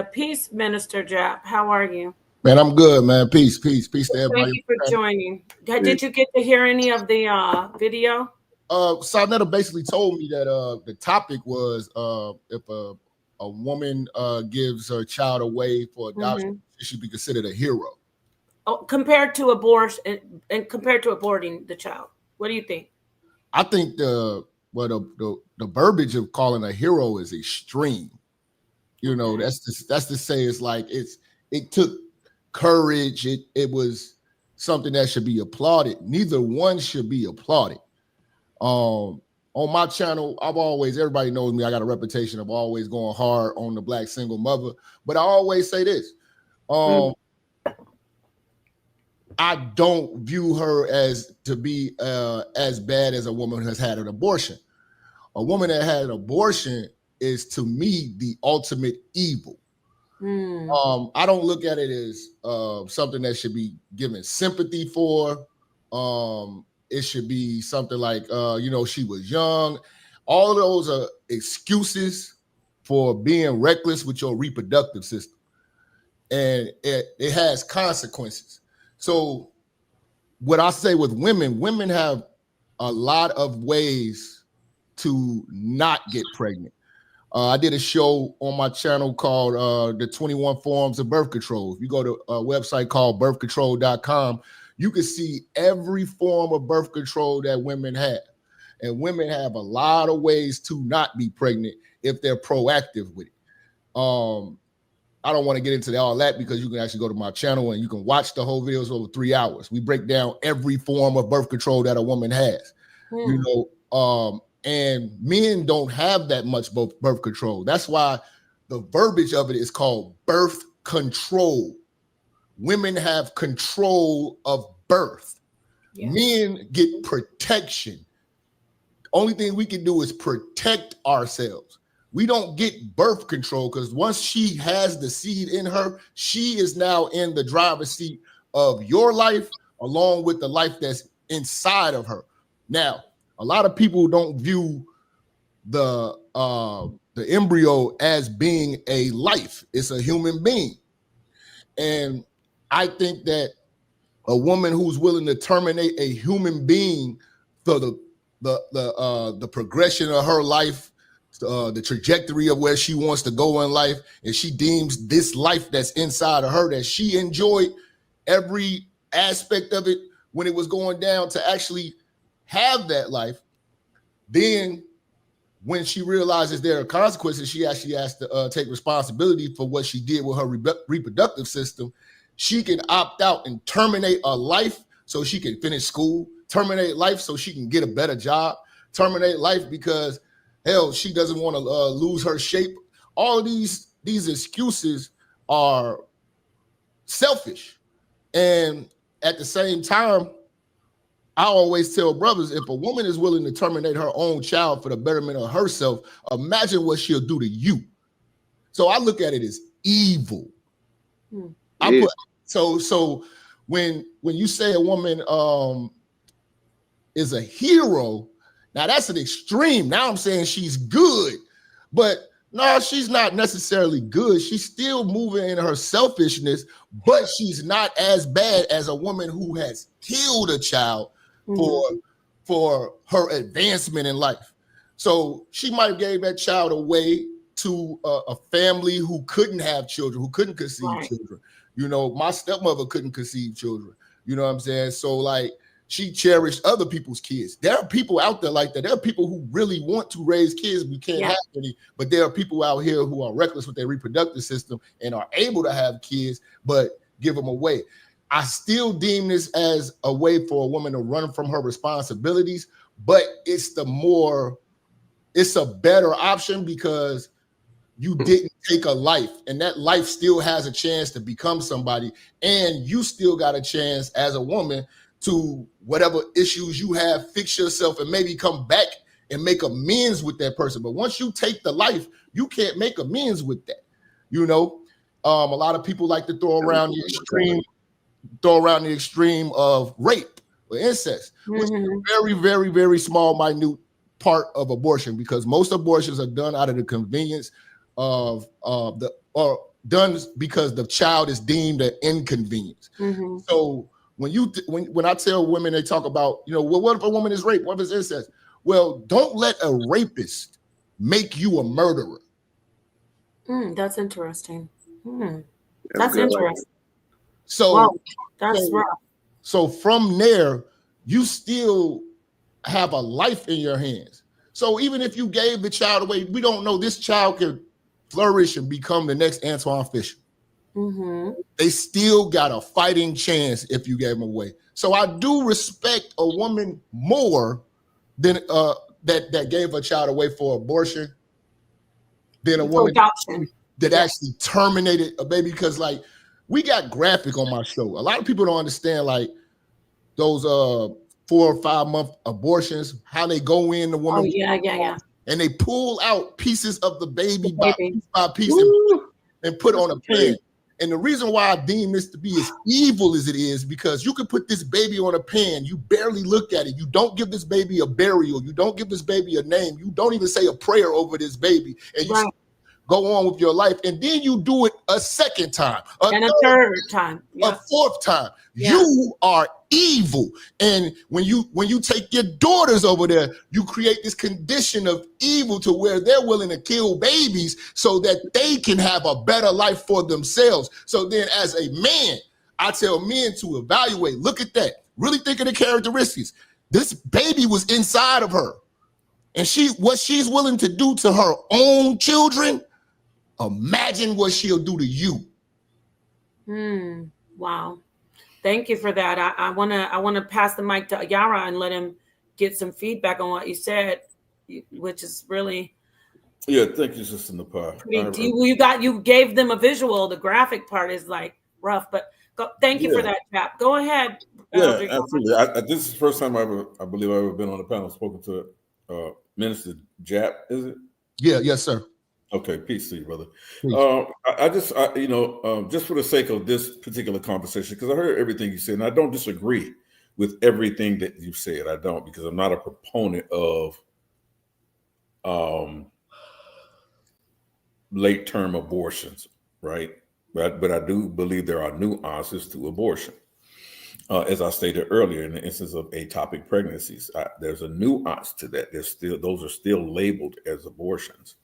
Peace, Minister Jap. How are you? Man, I'm good, man. Peace to Thank everybody. you for joining. Did you get to hear any of the video? Sarnetta basically told me that the topic was if a woman gives her child away for adoption, she should be considered a hero. Oh, compared to abortion and compared to aborting the child, what do you think? I think the verbiage of calling a hero is extreme. You know, that's to say it's like it took courage. It was something that should be applauded. Neither one should be applauded. On my channel, everybody knows me. I got a reputation of always going hard on the Black single mother, but I always say this. I don't view her as to be as bad as a woman who has had an abortion. A woman that had an abortion is, to me, the ultimate evil. I don't look at it as something that should be given sympathy for. It should be something like, she was young. All of those are excuses for being reckless with your reproductive system. And it has consequences. So what I say with women have a lot of ways to not get pregnant. I did a show on my channel called the 21 Forms of Birth Control. If you go to a website called birthcontrol.com, you can see every form of birth control that women have. And women have a lot of ways to not be pregnant if they're proactive with it. I don't want to get into all that because you can actually go to my channel and you can watch the whole videos over 3 hours. We break down every form of birth control that a woman has. And men don't have that much birth control. That's why the verbiage of it is called birth control. Women have control of birth. Yeah. Men get protection. The only thing we can do is protect ourselves. We don't get birth control because once she has the seed in her, she is now in the driver's seat of your life along with the life that's inside of her. Now, a lot of people don't view the embryo as being a life. It's a human being. And I think that a woman who's willing to terminate a human being for the progression of her life, the trajectory of where she wants to go in life, and she deems this life that's inside of her that she enjoyed every aspect of it when it was going down to actually have that life, then when she realizes there are consequences, she actually has to take responsibility for what she did with her reproductive system. She can opt out and terminate a life so she can finish school, terminate life so she can get a better job, terminate life because, hell, she doesn't want to lose her shape. All of these excuses are selfish. And at the same time, I always tell brothers, if a woman is willing to terminate her own child for the betterment of herself, imagine what she'll do to you. So I look at it as evil. So when you say a woman is a hero, now that's an extreme. Now I'm saying she's good, but no, she's not necessarily good. She's still moving in her selfishness, but she's not as bad as a woman who has killed a child for her advancement in life. So she might have gave that child away to a family who couldn't have children, who couldn't conceive children. You know, my stepmother couldn't conceive children. You know what I'm saying? So like she cherished other people's kids. There are people out there like that. There are people who really want to raise kids. We can't have any, but there are people out here who are reckless with their reproductive system and are able to have kids, but give them away. I still deem this as a way for a woman to run from her responsibilities, but it's a better option because you didn't take a life, and that life still has a chance to become somebody, and you still got a chance as a woman to whatever issues you have, fix yourself, and maybe come back and make amends with that person. But once you take the life, you can't make amends with that. You know, a lot of people like to throw around the extreme of rape or incest, which is a very, very, very small, minute part of abortion, because most abortions are done out of the convenience of done because the child is deemed an inconvenience. Mm-hmm. So when I tell women, they talk about, well, what if a woman is raped? What if it's incest? Well, don't let a rapist make you a murderer. That's interesting. That's interesting. So wow, that's rough. So from there, you still have a life in your hands. So even if you gave the child away, we don't know this child could flourish and become the next Antoine Fisher. Mm-hmm. They still got a fighting chance if you gave them away. So I do respect a woman more than that gave a child away for abortion than a woman that actually terminated a baby. Because like we got graphic on my show. A lot of people don't understand like those 4 or 5 month abortions, how they go in the woman. Oh, yeah. And they pull out pieces of the baby by piece and put on a pan. And the reason why I deem this to be as evil as it is, because you could put this baby on a pan, you barely look at it, you don't give this baby a burial, you don't give this baby a name, you don't even say a prayer over this baby, and you go on with your life, and then you do it a second time, a third time, a fourth time. You are evil. And when you take your daughters over there, you create this condition of evil to where they're willing to kill babies so that they can have a better life for themselves. So then as a man, I tell men to evaluate, look at that, really think of the characteristics. This baby was inside of her, and what she's willing to do to her own children, imagine what she'll do to you. Wow. Thank you for that. I wanna pass the mic to Yara and let him get some feedback on what you said, which is really thank you, Sister Napar. You gave them a visual. The graphic part is like rough, but thank you for that, Jap. Go ahead. Absolutely. This is the first time I believe I've ever been on the panel spoken to Minister Jap. Is it? Yes, sir. Okay, peace to you, brother. Just for the sake of this particular conversation, because I heard everything you said, and I don't disagree with everything that you said. I don't, because I'm not a proponent of late-term abortions, right? But I do believe there are nuances to abortion. As I stated earlier, in the instance of atopic pregnancies, there's a nuance to that. Those are still labeled as abortions.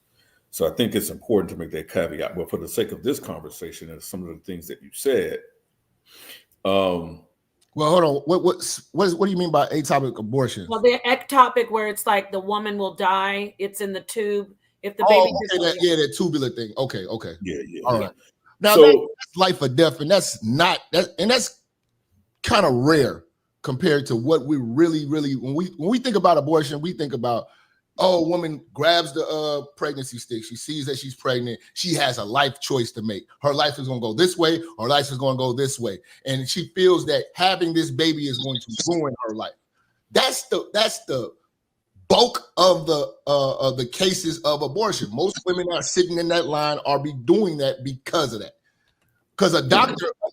So I think it's important to make that caveat. But for the sake of this conversation and some of the things that you said, well, hold on. What do you mean by atopic abortion? Well, the ectopic, where it's like the woman will die, it's in the tube. If the baby, that tubular thing. Okay. Yeah. All right. Now that's life or death, and that's kind of rare compared to what we really when we think about abortion, we think about, a woman grabs the pregnancy stick. She sees that she's pregnant. She has a life choice to make. Her life is going to go this way. Her life is going to go this way. And she feels that having this baby is going to ruin her life. That's the bulk of the cases of abortion. Most women are sitting in that line are doing that because of that. Because a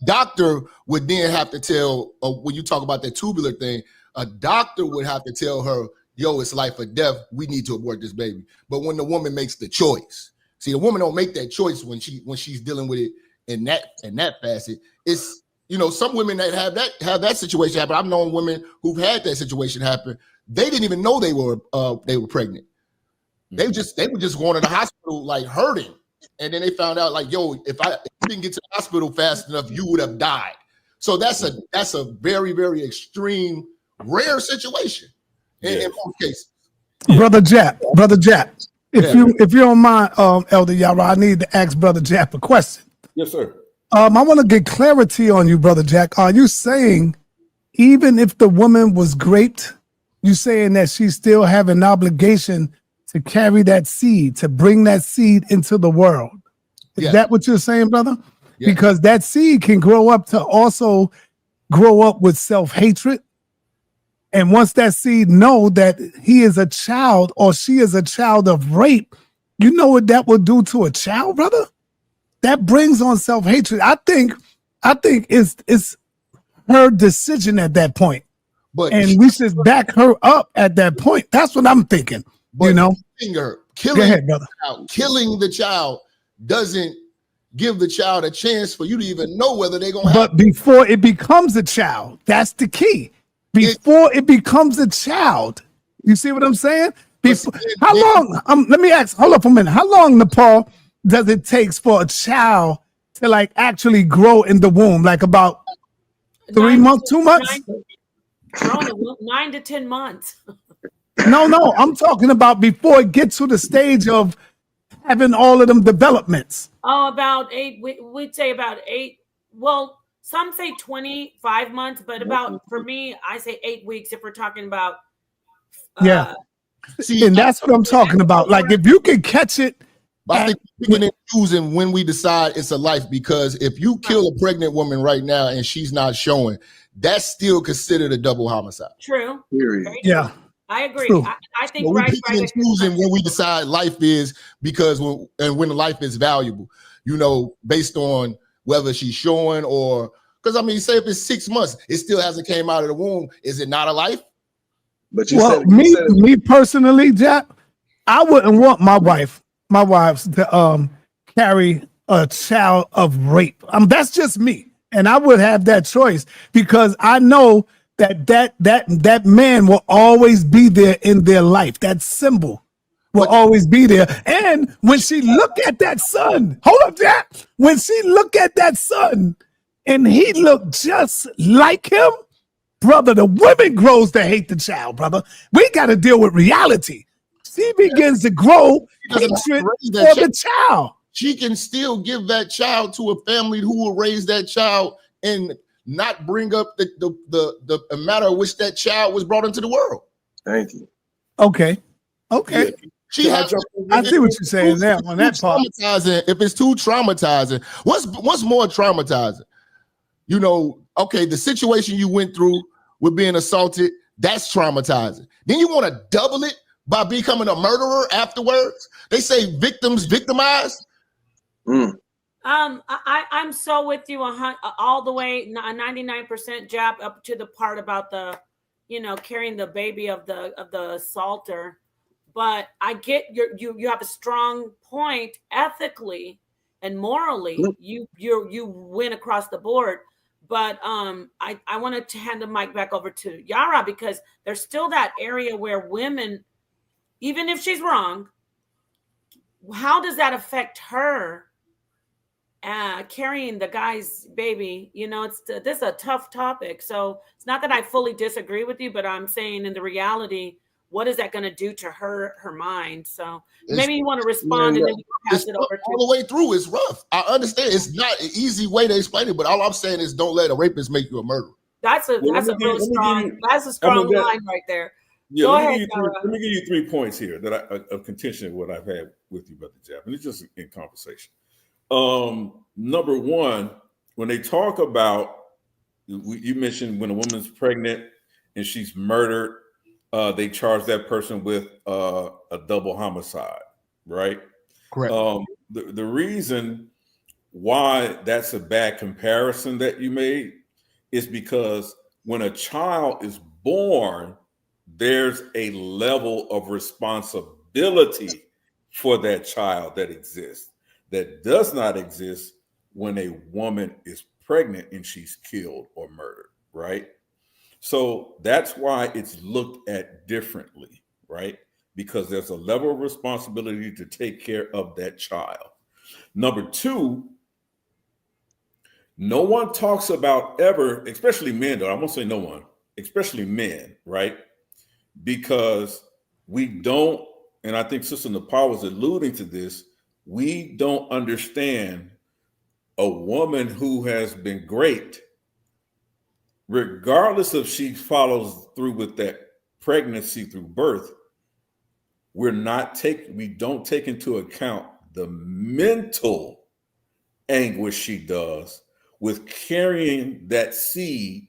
doctor would then have to tell, when you talk about that tubular thing, a doctor would have to tell her, yo, it's life or death. We need to abort this baby. But when the woman makes the choice, see, the woman don't make that choice when she's dealing with it in that facet. It's, some women that have that situation happen. I've known women who've had that situation happen. They didn't even know they were pregnant. They were just going to the hospital like hurting, and then they found out like, yo, if you didn't get to the hospital fast enough, you would have died. So that's a very, very extreme, rare situation. In most cases. Brother Jap, if you don't mind, Elder Yara, I need to ask Brother Jap a question. Yes, sir. I want to get clarity on you, Brother Jack. Are you saying even if the woman was raped, you saying that she still have an obligation to carry that seed, to bring that seed into the world? Is that what you're saying, brother? Yeah. Because that seed can grow up with self-hatred. And once that seed know that he is a child or she is a child of rape, you know what that will do to a child, brother? That brings on self-hatred. I think it's her decision at that point. And we should back her up at that point. That's what I'm thinking. Killing Go ahead, brother. Killing the child doesn't give the child a chance for you to even know whether they're gonna But before it becomes a child, that's the key. Before it becomes a child, you see what I'm saying? How long? Let me ask. Hold up a minute. How long, Nepal, does it take for a child to like actually grow in the womb? Like about 3 months, 2 months? 9 to 10 months. No, I'm talking about before it gets to the stage of having all of them developments. Oh, about 8. We'd say about 8. Well, some say 25 months, but about, for me, I say 8 weeks if we're talking about. Yeah. See, and that's what I'm talking about. Like if you can catch it. I think picking and choosing when we decide it's a life, because if you kill a pregnant woman right now and she's not showing, that's still considered a double homicide. True. Yeah. I agree. I think so we picking and choosing when we decide life is, because when life is valuable, you know, based on whether she's showing or, because I mean, say if it's 6 months, it still hasn't came out of the womb. Is it not a life? But you well, said me personally, Jap, I wouldn't want my wife to carry a child of rape. That's just me, and I would have that choice because I know that man will always be there in their life. That symbol will always be there. And when she look at that son, hold up, Jap. When she look at that son, and he looked just like him. Brother, the woman grows to hate the child, brother. We got to deal with reality. She begins to grow hatred for the child. She can still give that child to a family who will raise that child and not bring up the matter of which that child was brought into the world. Thank you. Okay. Yeah. I see what you're saying now on that part. If it's too traumatizing, what's more traumatizing? You know, okay, the situation you went through with being assaulted, that's traumatizing. Then you want to double it by becoming a murderer afterwards? They say victims victimized. I'm so with you all the way, 99% Jap, up to the part about the, you know, carrying the baby of the assaulter. But I get you have a strong point ethically and morally. You win across the board. But I wanted to hand the mic back over to Yara because there's still that area where women, even if she's wrong, how does that affect her carrying the guy's baby? You know, this is a tough topic. So it's not that I fully disagree with you, but I'm saying in the reality, what is that going to do to her mind? So maybe you want to respond and then you pass it over to all the way through. It's rough. I understand it's not an easy way to explain it, but all I'm saying is don't let a rapist make you a murderer. That's a strong line right there. Yeah, Go let ahead. Me give you 3 points here that of contention what I've had with you, Brother Jap, and it's just in conversation. Number one, when they talk about, you mentioned when a woman's pregnant and she's murdered, they charge that person with a double homicide, right? Correct. The reason why that's a bad comparison that you made is because when a child is born, there's a level of responsibility for that child that exists that does not exist when a woman is pregnant and she's killed or murdered, right? So that's why it's looked at differently, right? Because there's a level of responsibility to take care of that child. Number two, no one talks about ever, especially men, though, I won't say no one, especially men, right? Because we don't, and I think Sister Nepal was alluding to this, we don't understand a woman who has been great, regardless if she follows through with that pregnancy through birth, we don't take into account the mental anguish she does with carrying that seed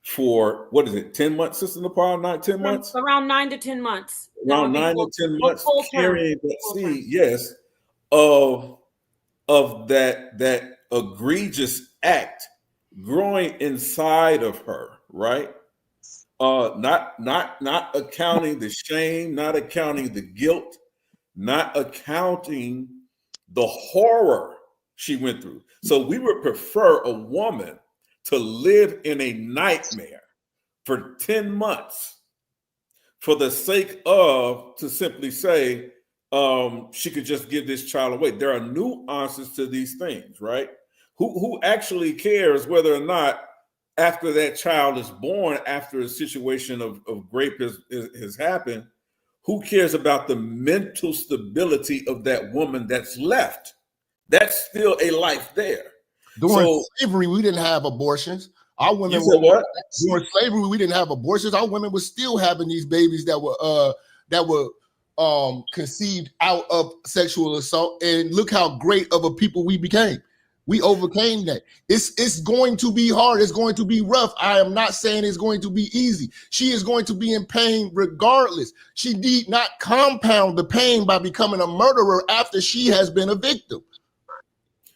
for, 10 months, Sister Nepal? 10 months? Around 9 to 10 months. Around 9 to 10 months, carrying that seed, yes, of that egregious act growing inside of her, right? Not accounting the shame, not accounting the guilt, not accounting the horror she went through. So we would prefer a woman to live in a nightmare for 10 months for the sake of, to simply say, she could just give this child away. There are nuances to these things, right? Who actually cares whether or not after that child is born, after a situation of rape has happened, who cares about the mental stability of that woman that's left? That's still a life there. During slavery, we didn't have abortions. Our women You said what? During slavery, we didn't have abortions. Our women were still having these babies that were conceived out of sexual assault. And look how great of a people we became. We overcame that. It's going to be hard. It's going to be rough. I am not saying it's going to be easy. She is going to be in pain regardless. She need not compound the pain by becoming a murderer after she has been a victim.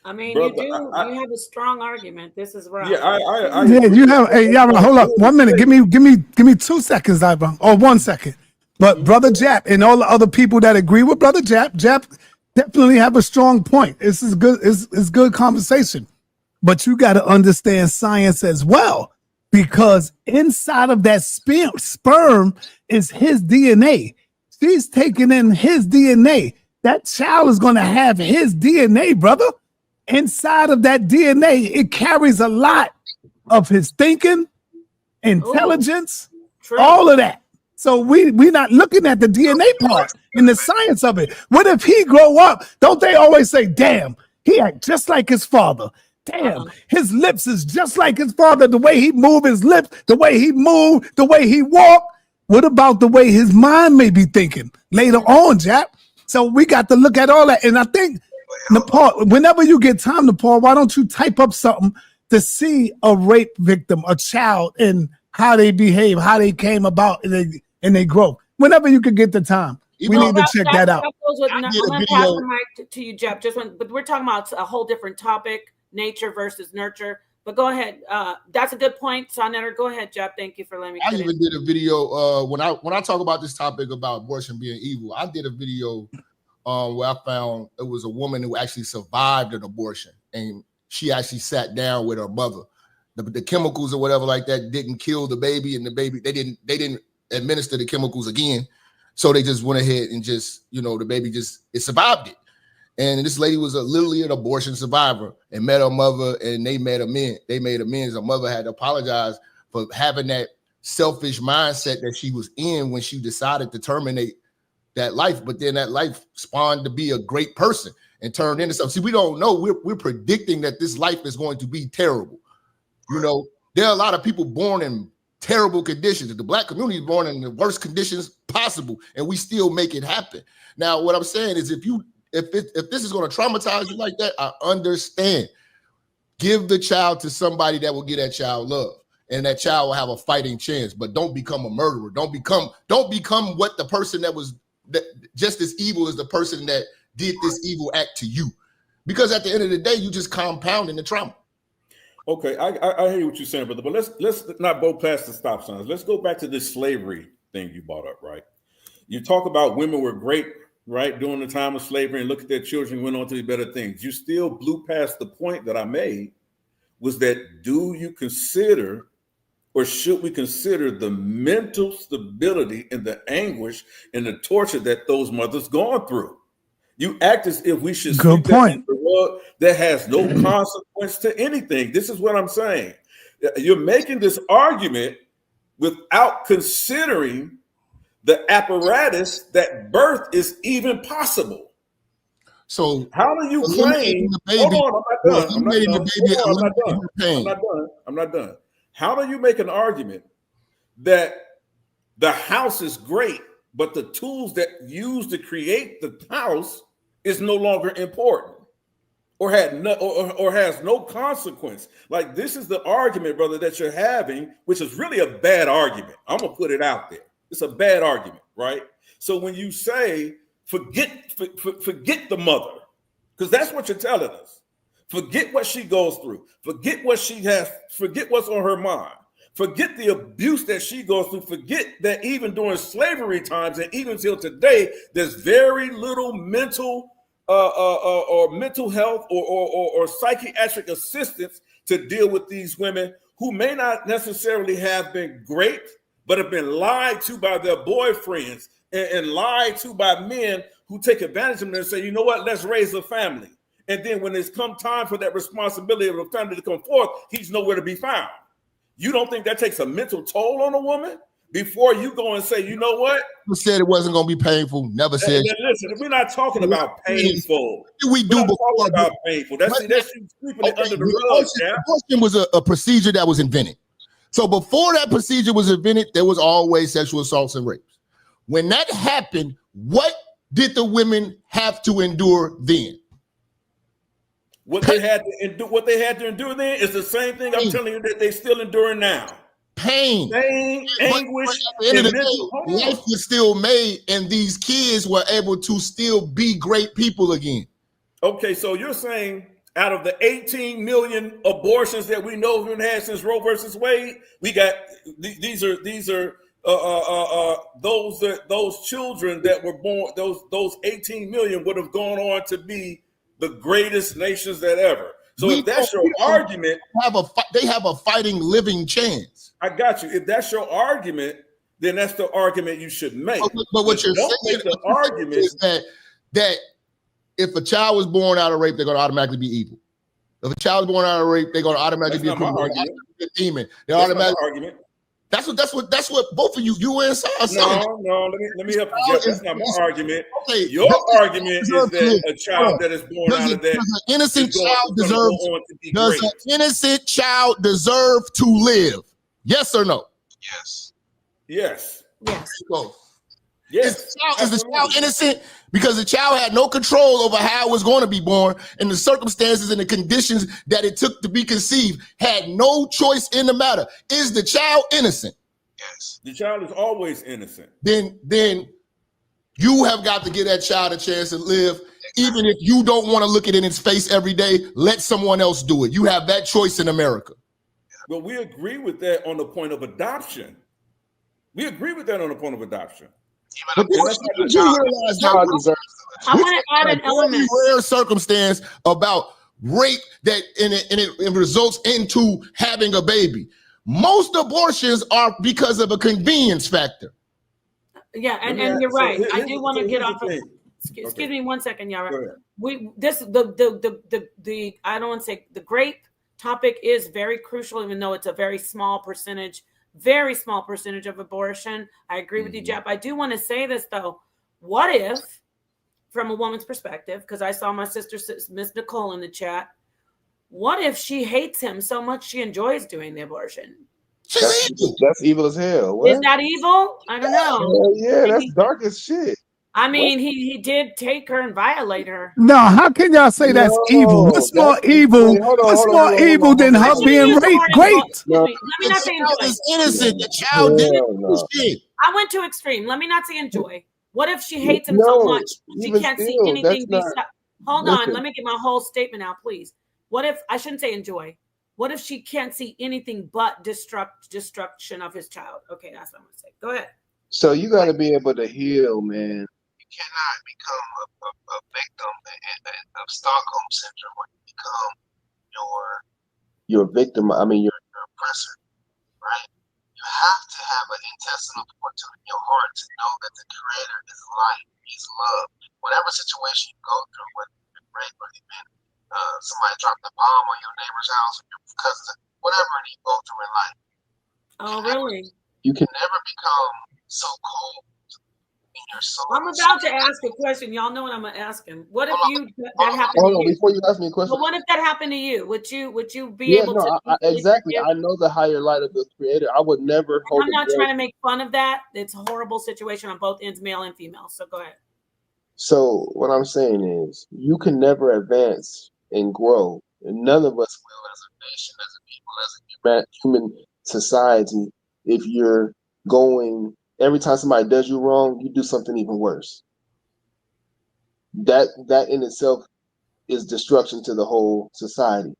I mean, Brother, you have a strong argument. This is right. Yeah, you have. Hey, yeah, hold up, 1 minute. Give me 2 seconds, Ivan, or 1 second. But Brother Jap and all the other people that agree with Brother Jap definitely have a strong point. This is good. It's good conversation. But you got to understand science as well, because inside of that sperm is his DNA. She's taking in his DNA. That child is going to have his DNA, brother. Inside of that DNA, it carries a lot of his thinking, intelligence, all of that. So we're not looking at the DNA part and the science of it. What if he grow up? Don't they always say, damn, he act just like his father. Damn, his lips is just like his father. The way he move his lips, the way he move, the way he walk. What about the way his mind may be thinking later on, Jap? So we got to look at all that. And I think, Nepal, whenever you get time, Nepal, why don't you type up something to see a rape victim, a child, and how they behave, how they came about in their growth. Whenever you could get the time, we need to check that out. I'm going to pass the mic to you, Jap. But we're talking about a whole different topic, nature versus nurture. But go ahead. That's a good point, Sonetter. Go ahead, Jap. Thank you for letting me. I even did a video when I talk about this topic about abortion being evil. I did a video where I found it was a woman who actually survived an abortion, and she actually sat down with her mother. The chemicals or whatever like that didn't kill the baby, and the baby they didn't administer the chemicals again, so they just went ahead and just the baby it survived it. And this lady was literally an abortion survivor and met her mother, and they made amends. Her mother had to apologize for having that selfish mindset that she was in when she decided to terminate that life, but then that life spawned to be a great person and turned into something. See, we don't know. We're predicting that this life is going to be terrible. There are a lot of people born in terrible conditions. The Black community is born in the worst conditions possible, and we still make it happen. Now, what I'm saying is, if this is going to traumatize you like that, I understand. Give the child to somebody that will give that child love, and that child will have a fighting chance. But don't become a murderer. Don't become what the person that was just as evil as the person that did this evil act to you. Because at the end of the day, you just compounding the trauma. Okay, I hear what you're saying, brother. But let's not go past the stop signs. Let's go back to this slavery thing you brought up, right? You talk about women were great, right, during the time of slavery, and look at their children went on to be better things. You still blew past the point that I made, was that do you consider, or should we consider, the mental stability and the anguish and the torture that those mothers gone through? You act as if we should good point. That has no consequence to anything. This is what I'm saying. You're making this argument without considering the apparatus that birth is even even So how do you claim? Hold on, I'm not done. How do you make an argument that the house is great, but the tools that used to create the house is no longer important, or has no consequence? Like, this is the argument, brother, that you're having, which is really a bad argument. I'm gonna put it out there. It's a bad argument, right? So when you say forget the mother, because that's what you're telling us. Forget what she goes through. Forget what she has. Forget what's on her mind. Forget the abuse that she goes through. Forget that even during slavery times and even till today, there's very little mental or mental health or psychiatric assistance to deal with these women who may not necessarily have been great, but have been lied to by their boyfriends and lied to by men who take advantage of them and say, you know what, let's raise a family. And then when it's come time for that responsibility of a family to come forth, he's nowhere to be found. You don't think that takes a mental toll on a woman before you go and say, you know what? Who said it wasn't going to be painful? Never said. Listen, we're not talking about painful. What did we do before? About painful. That's you sweeping it under the rug. Abortion was a procedure that was invented. So before that procedure was invented, there was always sexual assaults and rapes. When that happened, what did the women have to endure then? What they had to endure then is the same thing I'm telling you that they still enduring now. Pain, anguish, but at the end of the day, life was still made, and these kids were able to still be great people again. Okay, so you're saying out of the 18 million abortions that we know have been had since Roe versus Wade, we got these are those children that were born, those 18 million would have gone on to be the greatest nations that ever. So if that's your argument, they have a fighting living chance. I got you. If that's your argument, then that's the argument you should make. But what you're saying, the argument is that if a child was born out of rape, they're going to automatically be evil. If a child is born out of rape, they're going to automatically be a demon. They're automatically argument. That's what both of you and Sai are saying. No, let me help you. That's not my argument. Okay, your argument is that a child that is born out of that does an innocent child deserve to live? Yes or no? Yes. Yes. Go. Yes. Is the child innocent because the child had no control over how it was going to be born, and the circumstances and the conditions that it took to be conceived, had no choice in the matter? Is the child innocent? Yes. The child is always innocent. Then you have got to give that child a chance to live, even if you don't want to look it in its face every day. Let someone else do it. You have that choice in America. Well, we agree with that on the point of adoption. We agree with that on the point of adoption. But you realize I want to add an element. Rare circumstance about rape that and it results into having a baby. Most abortions are because of a convenience factor. Yeah, and you're right. I do want to get off of. Excuse me 1 second, Yara. The I don't want to say the grape topic is very crucial, even though it's a very small percentage of abortion. I agree with you, Jap. I do want to say this though. What if, from a woman's perspective, because I saw my sister, Miss Nicole, in the chat, what if she hates him so much she enjoys doing the abortion? That's evil as hell. What? Is that evil? I don't know. Yeah, that's dark as shit. I mean, he did take her and violate her. No, how can y'all say that's evil? What's more evil? What's more evil than her being raped? Great. Let me not say enjoy. Is innocent. The child didn't do shit. I went too extreme. Let me not say enjoy. What if she hates him so much she can't see anything besides? Hold on, let me get my whole statement out, please. What if I shouldn't say enjoy? What if she can't see anything but destruction of his child? Okay, that's what I'm gonna say. Go ahead. So you got to be able to heal, man. You cannot become a victim of Stockholm syndrome when you become your victim. I mean, your oppressor, right? You have to have an intestinal fortitude in your heart to know that the Creator is light, He's love. Whatever situation you go through, whether you've been raped or you've been somebody dropped a bomb on your neighbor's house or your cousin, whatever you go through in life. Oh, really? You can never become so cold in your soul. I'm about to ask a question. Y'all know what I'm gonna ask him. What if that happened to you? Before you ask me a question. But what if that happened to you? Would you be able to? Exactly. I know the higher light of the Creator. I would never hold. I'm not trying to make fun of that. It's a horrible situation on both ends, male and female. So go ahead. So what I'm saying is, you can never advance and grow, and none of us will, as a nation, as a people, as a human society, if you're going. Every time somebody does you wrong, you do something even worse. That in itself is destruction to the whole society.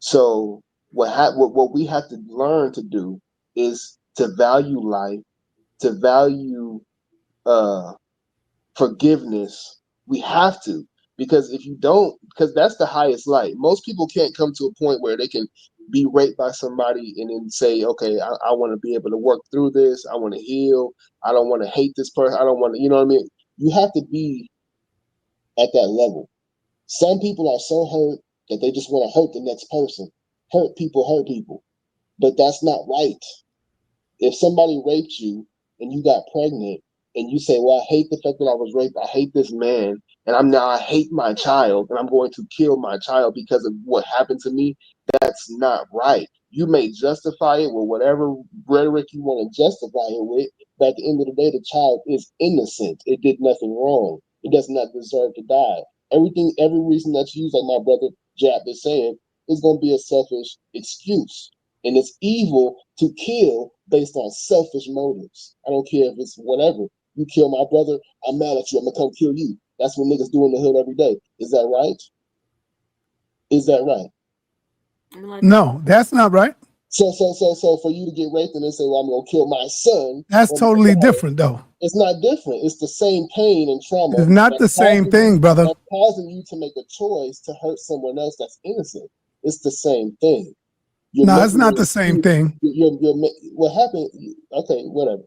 So what we have to learn to do is to value life, to value forgiveness. We have to, Because if you don't, because that's the highest light. Most people can't come to a point where they can be raped by somebody and then say, okay, I want to be able to work through this. I want to heal. I don't want to hate this person. I don't want to, you know what I mean? You have to be at that level. Some people are so hurt that they just want to hurt the next person. Hurt people. But that's not right. If somebody raped you and you got pregnant and you say, well, I hate the fact that I was raped. I hate this man. And I hate my child and I'm going to kill my child because of what happened to me. That's not right. You may justify it with whatever rhetoric you want to justify it with. But at the end of the day, the child is innocent. It did nothing wrong. It does not deserve to die. Every reason that you use, like my brother Jap is saying, is going to be a selfish excuse. And it's evil to kill based on selfish motives. I don't care if it's whatever. You kill my brother, I'm mad at you. I'm going to come kill you. That's what niggas do in the hood every day. Is that right? Is that right? No, that's not right. So for you to get raped and then say, well, I'm going to kill my son. That's totally different, though. It's not different. It's the same pain and trauma. It's not the same thing, brother. That's causing you to make a choice to hurt someone else that's innocent. It's the same thing. No, it's not the same thing. What happened? Okay, whatever.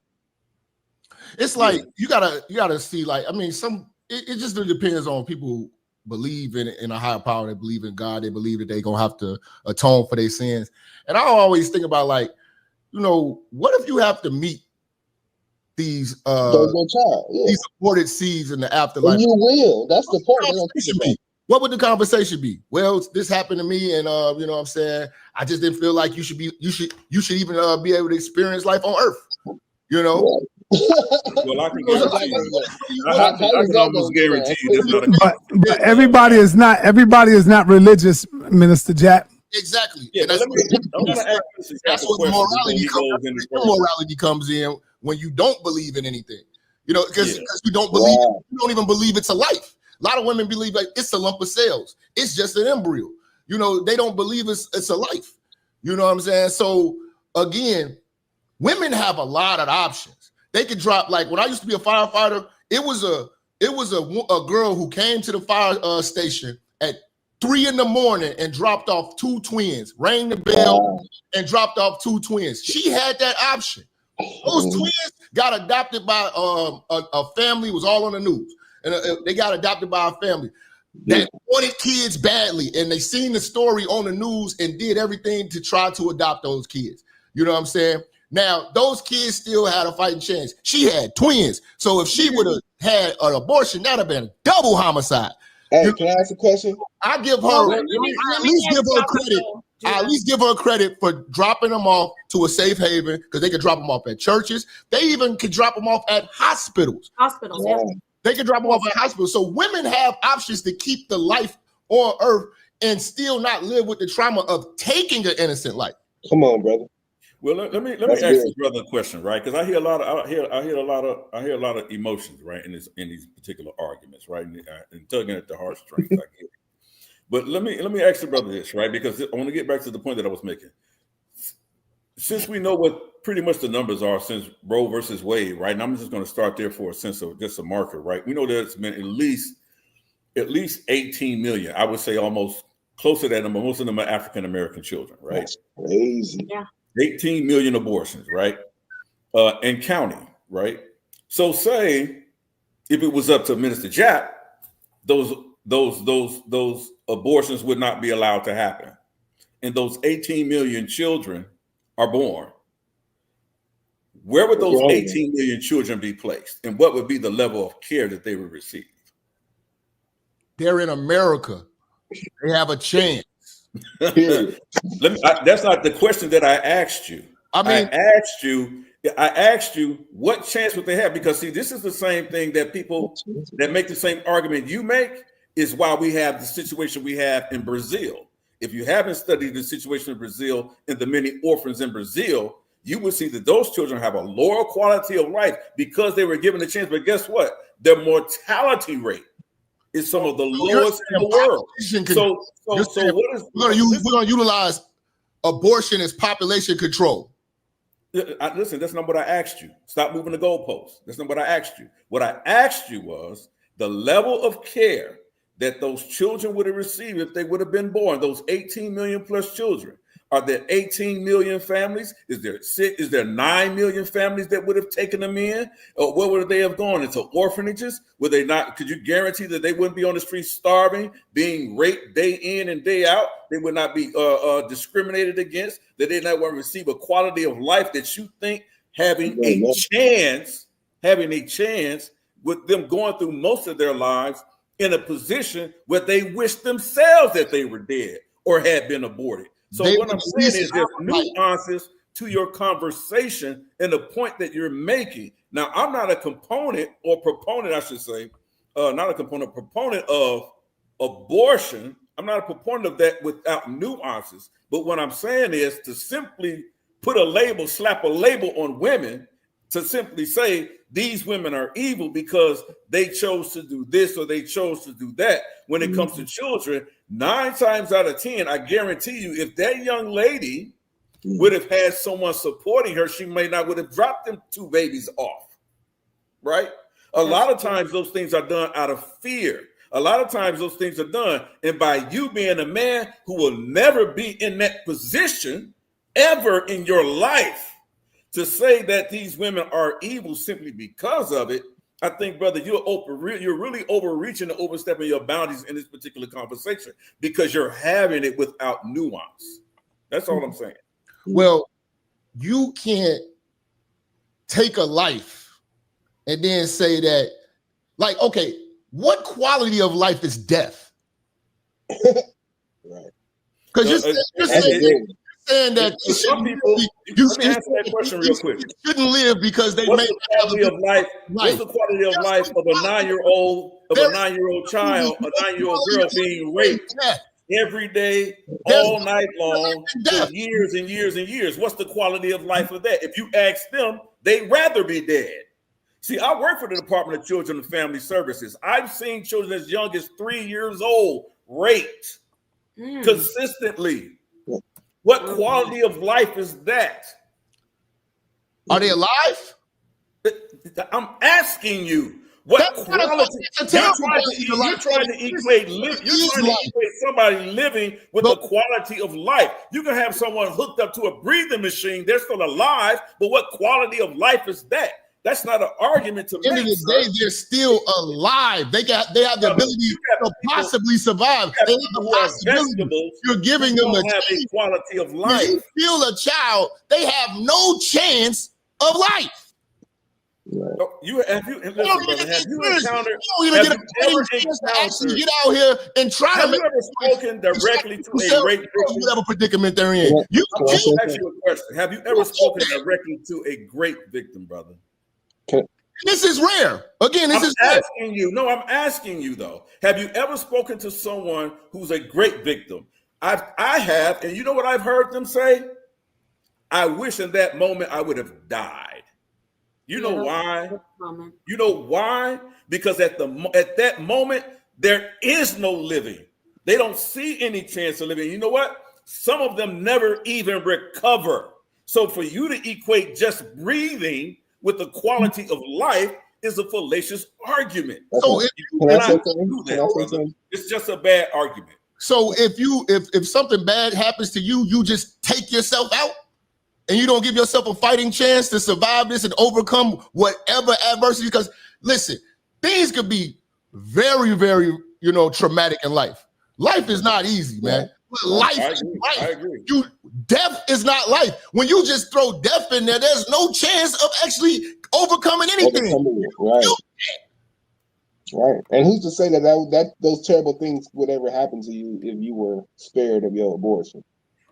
It's like you gotta see, like, I mean, it just depends on people who believe in a higher power. They believe in God. They believe that they're gonna have to atone for their sins. And I always think about, like, you know, what if you have to meet these these aborted seeds in the afterlife? And you will. That's the point. What would the conversation be? Well, this happened to me, and you know what I'm saying, I just didn't feel like you should even be able to experience life on earth. You know? Well, I can almost guarantee you this. But everybody is not religious, Minister Jap. Exactly. Yeah, and that's what morality comes in when you don't believe in anything. You know, because you don't believe, you don't even believe it's a life. A lot of women believe like it's a lump of cells. It's just an embryo. You know, they don't believe it's a life. You know what I'm saying? So again, women have a lot of options. They could drop, like when I used to be a firefighter, it was a girl who came to the fire station at 3 a.m. and dropped off 2 twins, rang the bell and dropped off 2 twins. She had that option. Those twins got adopted by a family, was all on the news. And they got adopted by a family that wanted kids badly, and they seen the story on the news and did everything to try to adopt those kids. You know what I'm saying? Now, those kids still had a fighting chance. She had twins. So if she would have had an abortion, that would have been a double homicide. Hey, can I ask a question? I give her, at least give her credit for dropping them off to a safe haven, because they could drop them off at churches. They even could drop them off at hospitals. They can drop them off at hospitals. So women have options to keep the life on earth and still not live with the trauma of taking an innocent life. Come on, brother. Well, let me ask this brother a question, right? Because I hear a lot of emotions, right, in these particular arguments, right, and tugging at the heartstrings. I get it. But let me ask the brother this, right? Because I want to get back to the point that I was making. Since we know what pretty much the numbers are since Roe versus Wade, right? And I'm just going to start there for a sense of just a marker, right? We know there's been at least 18 million. I would say almost close to that number. Most of them are African American children, right? That's crazy. Yeah. 18 million abortions, right? And counting, right? So say if it was up to Minister Jap, those abortions would not be allowed to happen. And those 18 million children are born. Where would those 18 million children be placed? And what would be the level of care that they would receive? They're in America. They have a chance. That's not the question that I asked you. I asked you what chance would they have? Because see, this is the same thing that people that make the same argument you make is why we have the situation we have in Brazil. If you haven't studied the situation in Brazil and the many orphans in Brazil, you would see that those children have a lower quality of life because they were given a chance. But guess what? Their mortality rate is some of the lowest in the world. So what is we're going to utilize abortion as population control? Listen, that's not what I asked you. Stop moving the goalposts. That's not what I asked you. What I asked you was the level of care that those children would have received if they would have been born, those 18 million plus children. Are there 18 million families? Is there 9 million families that would have taken them in? Or where would they have gone? Into orphanages? Would they not? Could you guarantee that they wouldn't be on the street starving, being raped day in and day out? They would not be discriminated against, that they not want to receive a quality of life that you think having a chance with them going through most of their lives in a position where they wish themselves that they were dead or had been aborted. So what I'm saying is there's nuances to your conversation and the point that you're making. Now, I'm not a proponent, I should say, proponent of abortion. I'm not a proponent of that without nuances. But what I'm saying is to simply slap a label on women, to simply say these women are evil because they chose to do this or they chose to do that. When it comes to children, 9 times out of 10, I guarantee you, if that young lady would have had someone supporting her, she may not would have dropped them 2 babies off, right? A lot of times those things are done out of fear. A lot of times those things are done, and by you being a man who will never be in that position ever in your life, to say that these women are evil simply because of it, I think, brother, you're really overreaching and overstepping your boundaries in this particular conversation because you're having it without nuance. That's all I'm saying. Well, you can't take a life and then say that, like, okay, what quality of life is death? Right. Because you're saying that some people, let me answer that question real quick. Shouldn't live because they What's the quality of life? What's the quality of life of a 9-year-old child, a 9-year-old girl being raped every day, all night long, for years and years and years? What's the quality of life of that? If you ask them, they'd rather be dead. See, I work for the Department of Children and Family Services. I've seen children as young as 3 years old raped consistently. What quality of life is that? Are they alive? I'm asking you. What quality? You're trying to equate somebody living with the quality of life. You can have someone hooked up to a breathing machine; they're still alive. But what quality of life is that? That's not an argument to make. At the end of the day, they're still alive. They have the ability to possibly survive. They have the possibility. You're giving them a quality of life. When you kill a child, they have no chance of life. Right. Have you encountered actually get out here and try to make spoken directly to a rape victim? Whatever predicament they're in. Ask you a question. Have you ever spoken directly to a rape victim, brother? This is rare. Again, this is asking you. No, I'm asking you though. Have you ever spoken to someone who's a rape victim? I have, and you know what I've heard them say? I wish in that moment I would have died. You know why? You know why? Because at that moment there is no living. They don't see any chance of living. You know what? Some of them never even recover. So for you to equate just breathing with the quality of life is a fallacious argument. So it's just a bad argument. So if something bad happens to you, you just take yourself out and you don't give yourself a fighting chance to survive this and overcome whatever adversity. Because listen, things could be very, very, traumatic in life. Life is not easy, man. Life is life. I agree. Death is not life. When you just throw death in there, there's no chance of actually overcoming anything. Right. And who's to say that those terrible things would ever happen to you if you were spared of your abortion?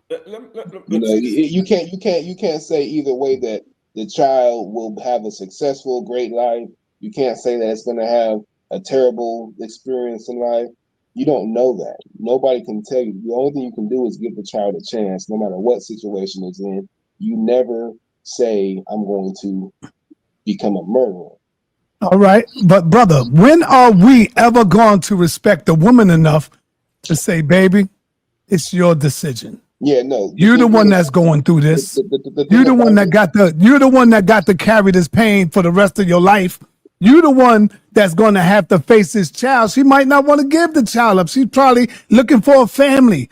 You can't say either way that the child will have a successful, great life. You can't say that it's going to have a terrible experience in life. You don't know that. Nobody can tell you. The only thing you can do is give the child a chance, no matter what situation it's in. You never say, I'm going to become a murderer. All right. But brother, when are we ever going to respect the woman enough to say, baby, it's your decision? Yeah, no. You're the one that's going through this. You're the one that got to carry this pain for the rest of your life. You're the one that's going to have to face this child. She might not want to give the child up. She's probably looking for a family.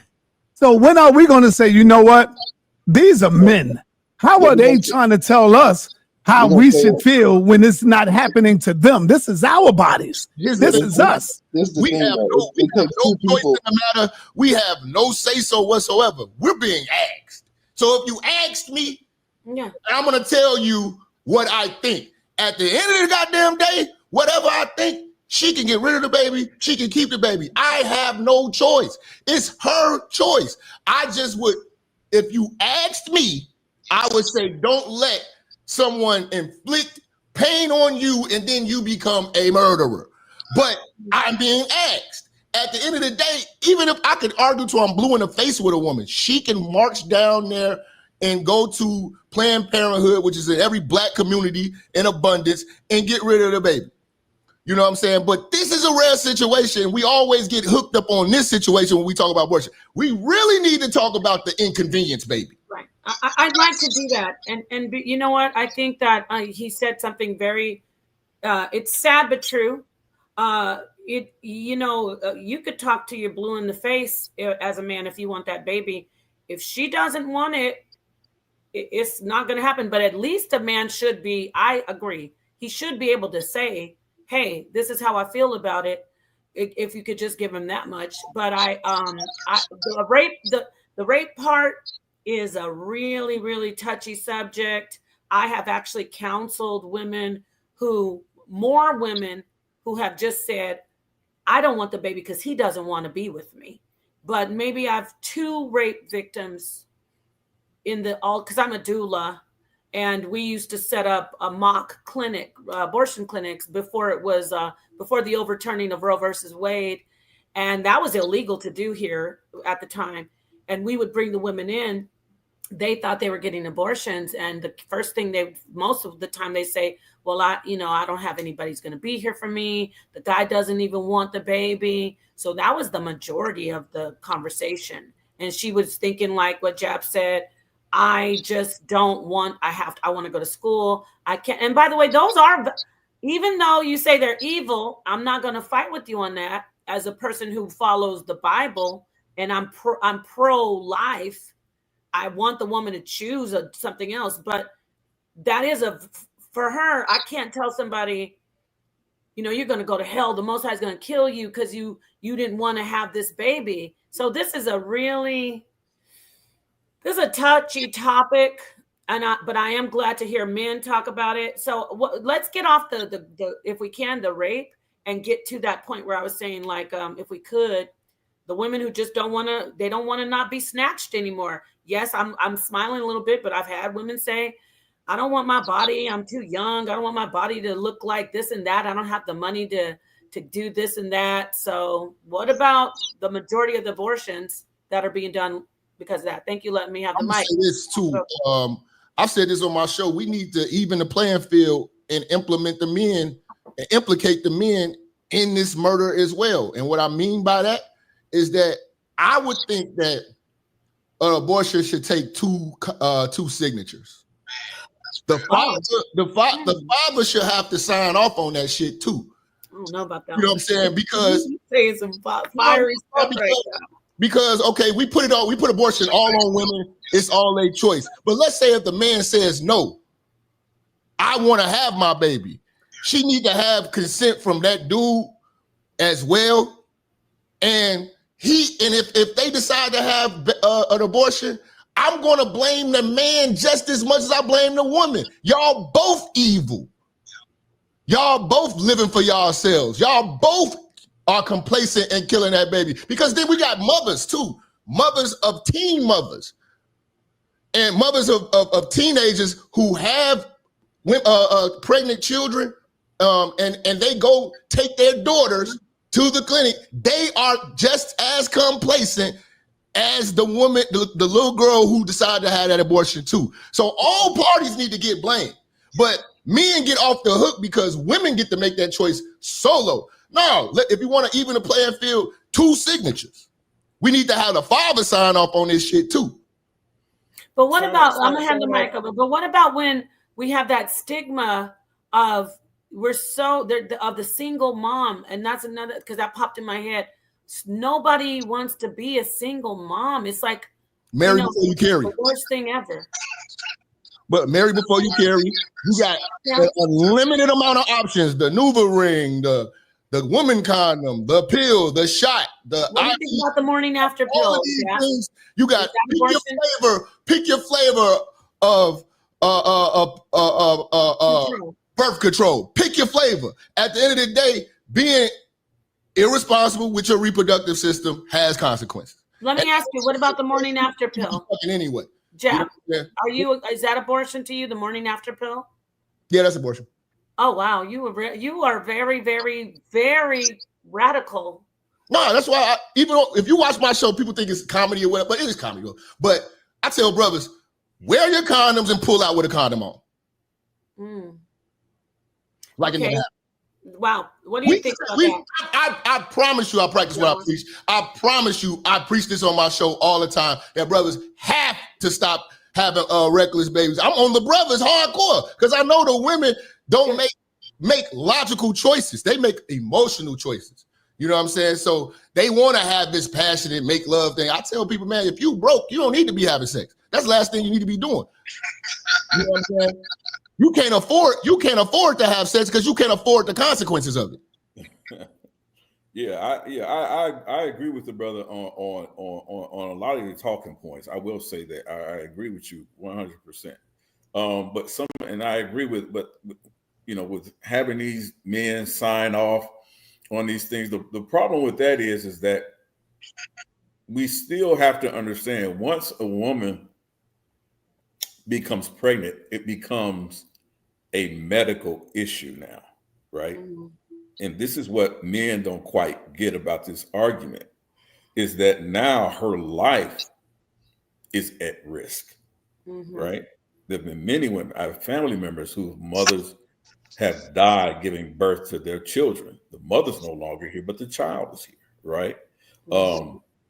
So when are we going to say, you know what? These are men. How are they trying to tell us how we should feel when it's not happening to them? This is our bodies. This is us. We have no choice in the matter. We have no say-so whatsoever. We're being asked. So if you asked me, I'm going to tell you what I think. At the end of the goddamn day, whatever I think, she can get rid of the baby. She can keep the baby. I have no choice. It's her choice. I just would, if you asked me, I would say don't let someone inflict pain on you and then you become a murderer. But I'm being asked. At the end of the day, even if I could argue till I'm blue in the face with a woman, she can march down there and go to Planned Parenthood, which is in every black community in abundance, and get rid of the baby. You know what I'm saying? But this is a rare situation. We always get hooked up on this situation when we talk about abortion. We really need to talk about the inconvenience, baby. Right. I'd like to do that. And you know what? I think that he said something very, it's sad but true. You could talk to your blue in the face as a man if you want that baby. If she doesn't want it, it's not going to happen. But at least a man should be, I agree, he should be able to say, hey, this is how I feel about it. If you could just give him that much. But the rape part is a really, really touchy subject. I have actually counseled more women who have just said, I don't want the baby because he doesn't want to be with me. But maybe I have 2 rape victims because I'm a doula, and we used to set up a mock clinic, abortion clinics before the overturning of Roe versus Wade. And that was illegal to do here at the time. And we would bring the women in. They thought they were getting abortions. And the first thing most of the time they say, well, I don't have anybody's going to be here for me. The guy doesn't even want the baby. So that was the majority of the conversation. And she was thinking like what Jap said, I just don't want, I want to go to school. I can't. And by the way, those are, even though you say they're evil, I'm not going to fight with you on that as a person who follows the Bible, and I'm pro-life. I want the woman to choose something else, but that is for her. I can't tell somebody, you're going to go to hell. The Most High is going to kill you because you didn't want to have this baby. So this is a touchy topic, but I am glad to hear men talk about it. So let's get off the if we can, the rape, and get to that point where I was saying, like, if we could, the women who just don't want to not be snatched anymore. Yes, I'm smiling a little bit, but I've had women say, I don't want my body. I'm too young. I don't want my body to look like this and that. I don't have the money to do this and that. So what about the majority of the abortions that are being done because of that? Thank you. Let me have the mic. Say this too. I've said this on my show. We need to even the playing field and implement the men and implicate the men in this murder as well. And what I mean by that is that I would think that an abortion should take two signatures. The father should have to sign off on that shit too. I don't know about that. You know what I'm saying? Because saying some fiery stuff right now. Because okay, we put abortion all on women. It's all their choice. But let's say if the man says no, I want to have my baby. She need to have consent from that dude as well. And if they decide to have an abortion, I'm going to blame the man just as much as I blame the woman. Y'all both evil. Y'all both living for yourselves. Y'all both are complacent and killing that baby. Because then we got mothers too. Mothers of teen mothers. And mothers of teenagers who have pregnant children and they go take their daughters to the clinic. They are just as complacent as the woman, the little girl who decided to have that abortion too. So all parties need to get blamed. But men get off the hook because women get to make that choice solo. No, if you want to even the playing field, 2 signatures. We need to have the father sign off on this shit too. But what about, I'm going to hand the mic over, but what about when we have that stigma of we're so of the single mom, and that's another, because that popped in my head. Nobody wants to be a single mom. It's like Marry before you carry. The worst thing ever. But marry before you carry. You got a limited amount of options. The NuvaRing, the woman condom, the pill, the shot, the what do you think about the morning after pill? Things, you got pick your flavor of birth control. Pick your flavor. At the end of the day, being irresponsible with your reproductive system has consequences. Let me ask you, what about the morning after pill? Anyway, Jap, is that abortion to you, the morning after pill? Yeah, that's abortion. Oh wow, you are very, very, very radical. No, that's why even if you watch my show, people think it's comedy or whatever, but it is comedy. But I tell brothers, wear your condoms and pull out with a condom on. Like it never happened. Wow. What do you think about that? I promise you I practice what I preach. I promise you I preach this on my show all the time, that brothers have to stop having reckless babies. I'm on the brothers hardcore because I know the women don't make logical choices. They make emotional choices. You know what I'm saying? So they want to have this passionate make love thing. I tell people, man, if you broke, you don't need to be having sex. That's the last thing you need to be doing. You know what I'm saying? You can't afford to have sex because you can't afford the consequences of it. I agree with the brother on a lot of your talking points. I will say that I agree with you 100%. And I agree with having these men sign off on these things. The problem with that is that we still have to understand, once a woman becomes pregnant, it becomes a medical issue now, right? And this is what men don't quite get about this argument, is that now her life is at risk, right? There have been many women, I have family members whose mothers have died giving birth to their children. The mother's no longer here, but the child is here, right?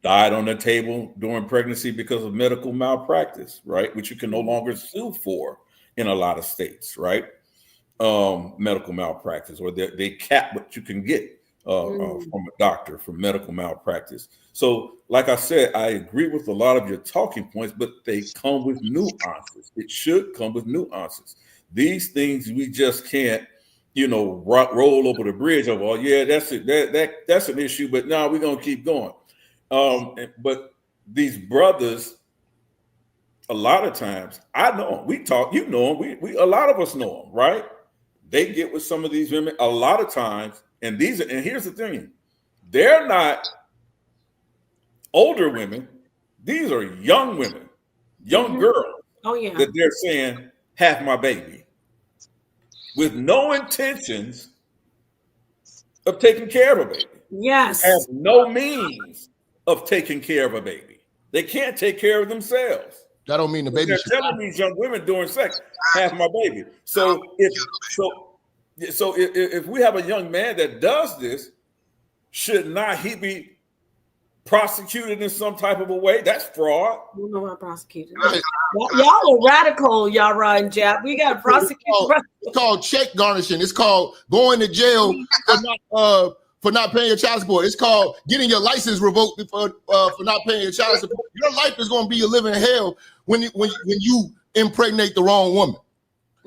Died on the table during pregnancy because of medical malpractice, right? Which you can no longer sue for in a lot of states, right? Medical malpractice, or they cap what you can get from a doctor for medical malpractice. So, like I said, I agree with a lot of your talking points, but they come with nuances. It should come with nuances. These things we just can't, roll over the bridge of, oh yeah, that's it. That's an issue, but now we're gonna keep going. But these brothers, a lot of times, I know them. We talk, you know them. We a lot of us know them, right? They get with some of these women a lot of times, and here's the thing: they're not older women; these are young women, young girls. Oh yeah, that they're saying, "Have my baby," with no intentions of taking care of a baby. Yes, have no means of taking care of a baby. They can't take care of themselves. That don't mean the baby. They're telling these young women during sex, "Have my baby." So if we have a young man that does this, should not he be prosecuted in some type of a way? That's fraud. You know about prosecuted. Y'all are radical, y'all and Jap. We got to prosecute. It's called check garnishing. It's called going to jail for not paying your child support. It's called getting your license revoked for not paying your child support. Your life is going to be a living hell when you impregnate the wrong woman.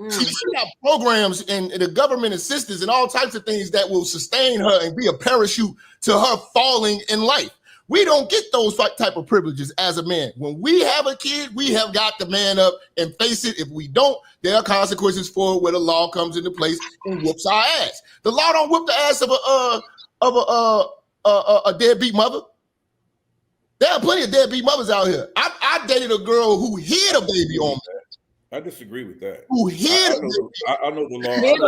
She got programs and the government assistance and all types of things that will sustain her and be a parachute to her falling in life. We don't get those type of privileges as a man. When we have a kid, we have got to man up and face it. If we don't, there are consequences for it where the law comes into place and whoops our ass. The law don't whoop the ass of a deadbeat mother. There are plenty of deadbeat mothers out here. I dated a girl who hid a baby on me. I distree with that. Who hid? I know the law. I didn't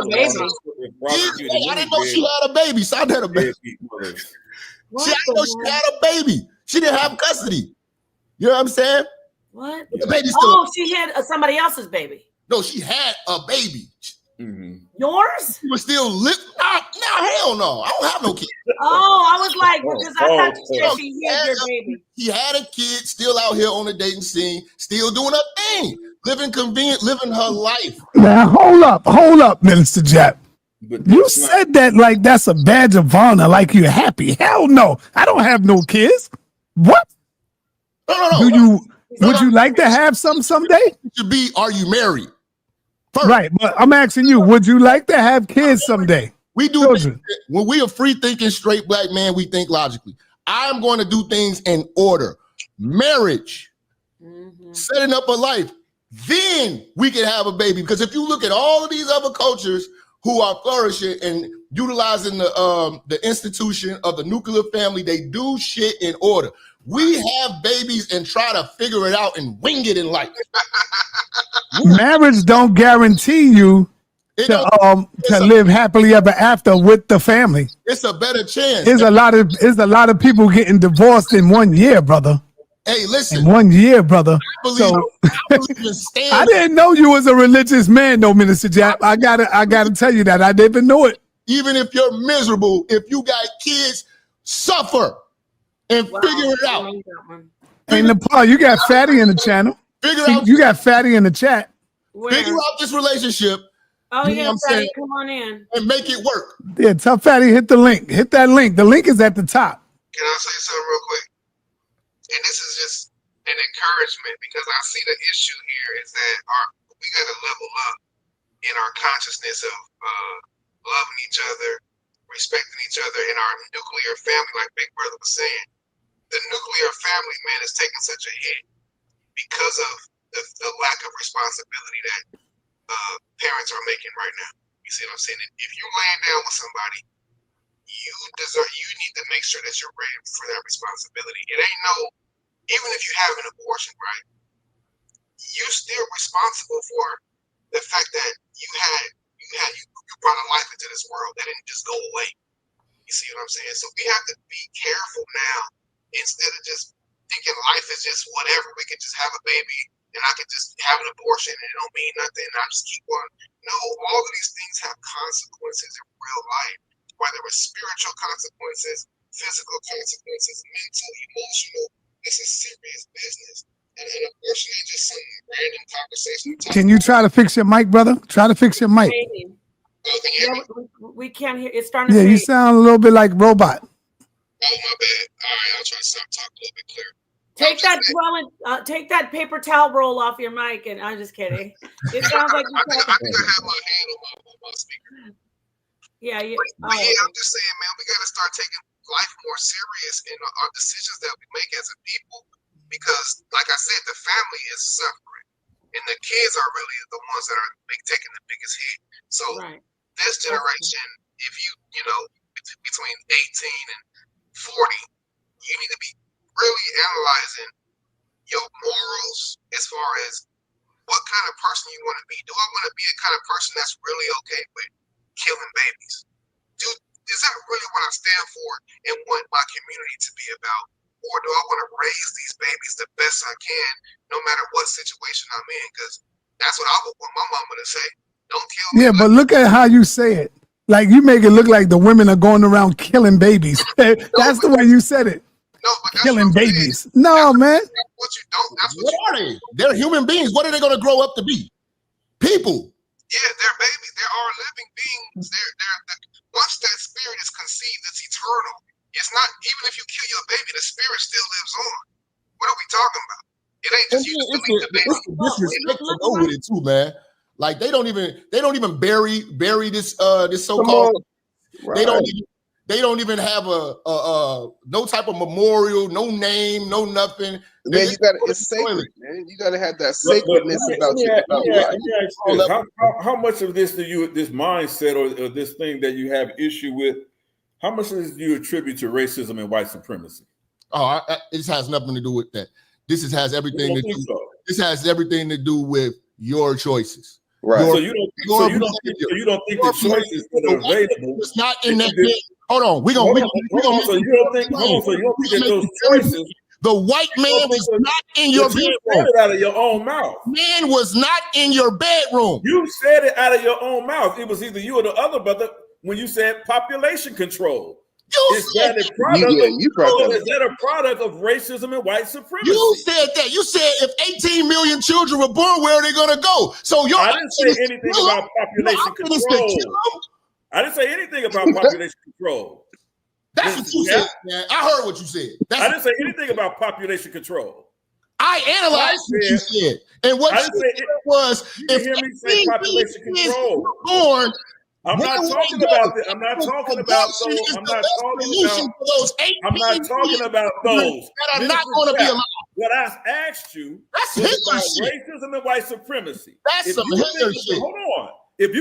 know she had a baby. So I had a baby. I didn't know she had a baby. She didn't have custody. You know what I'm saying? What? The baby still. She had somebody else's baby. No, she had a baby. Yours? She was still living. No, hell no. I don't have no kids. Oh, I was like, because I thought you said she had your baby. She had a kid, still out here on the dating scene, still doing her thing, living convenient, living her life. Now hold up, Minister Jap. But You that's not. said that like that's a badge of honor, like you're happy. Hell no, I don't have no kids. What No. do you? He's Would not you like to married. have some someday? It should be, are you married? First, Right, but I'm asking you, would you like to have kids someday? we do Children. when we are free thinking straight black man, we think logically. I'm going to do things in order. Marriage, setting up a life, then we can have a baby. Because if you look at all of these other cultures who are flourishing and utilizing the institution of the nuclear family, they do shit in order. We have babies and try to figure it out and wing it in life. Marriage don't guarantee you It to don't- live happily ever after with the family. It's a better chance. There's a lot of people getting divorced in 1 year, brother. Hey, listen, In 1 year, brother. I believe in stand. I didn't know you was a religious man, though, Minister Jap. I gotta tell you that I didn't know it. Even if you're miserable, if you got kids, suffer and figure it out. Hey, Nepal, you got Fatty in the channel. Figure out. You got Fatty in the chat. Figure out this relationship. Oh, You know yeah, what I'm Fatty, saying? come on in. And make it work. Yeah, tell Fatty, hit the link. Hit that link. The link is at the top. Can I say something real quick? And this is just an encouragement because I see the issue here is that we got to level up in our consciousness of loving each other, respecting each other in our nuclear family, like Big Brother was saying. The nuclear family, man, is taking such a hit because of the lack of responsibility that parents are making right now. You see what I'm saying? If you're laying down with somebody, you need to make sure that you're ready for that responsibility. It ain't no, even if you have an abortion, right? You're still responsible for the fact that you brought a life into this world that didn't just go away. You see what I'm saying? So we have to be careful now instead of just thinking life is just whatever. We can just have a baby and I could just have an abortion and it don't mean nothing and I just keep on. No, all of these things have consequences in real life, whether it's spiritual consequences, physical consequences, mental, emotional. This is serious business. And an abortion ain't just some random conversation. Can you try to fix your mic, brother? Try to fix your mic. Oh, can you hear me? We can't hear. It's starting to Yeah, you fade. sound a little bit like robot. Oh, my bad. All right, I'll try to stop talking a little bit clearer. Take that paper towel roll off your mic, and I'm just kidding. It sounds like I think I have my hand on my speaker. yeah. But yeah, I'm just saying, man, we got to start taking life more serious in our decisions that we make as a people, because, like I said, the family is suffering, and the kids are really the ones that are taking the biggest hit. So this generation, if you know, between 18 and 40, you need to be really analyzing your morals as far as what kind of person you want to be. Do I want to be a kind of person that's really okay with killing babies? Is that really what I stand for and want my community to be about? Or do I want to raise these babies the best I can, no matter what situation I'm in? Because that's what I would want my mama to say. Don't kill me. Yeah, but look at how you say it. Like you make it look like the women are going around killing babies. That's the way you said it. No, but that's Killing what I'm babies. No, man. That's what you don't. That's what What are they? They're human beings. What are they going to grow up to be? People. Yeah, they're babies. They are living beings. Once that spirit is conceived, it's eternal. It's not, even if you kill your baby, the spirit still lives on. What are we talking about? It ain't just you just delete the baby. It's disrespect to go with it too, man. Like they don't even bury this so-called. Right. They don't even have a no type of memorial, no name, no nothing. Man, it's sacred, man. You gotta have that sacredness about you. How much of this this mindset or this thing that you have issue with, how much of this do you attribute to racism and white supremacy? Oh, it has nothing to do with that. This has everything to do. This has everything to do with your choices. Right. So you don't think the choices that are available. It's not in that. Hold on. So you don't think that those choices. The white man was not in your bedroom. You said it out of your own mouth. Man was not in your bedroom. You said it out of your own mouth. It was either you or the other brother when you said population control. Is that a product of racism and white supremacy? You said that. You said if 18 million children were born, where are they going to go? So I didn't say anything about population control. I didn't say anything about population control. That's what you said, man. I heard what you said. I didn't say anything about population control. I analyzed what you said. And what you said was, if you hear me say population control, born, I'm not talking about that. I'm not talking about those. I'm not talking about those that are not going to be allowed. What I asked you was about racism and white supremacy. That's some Hitler shit. Hold on. If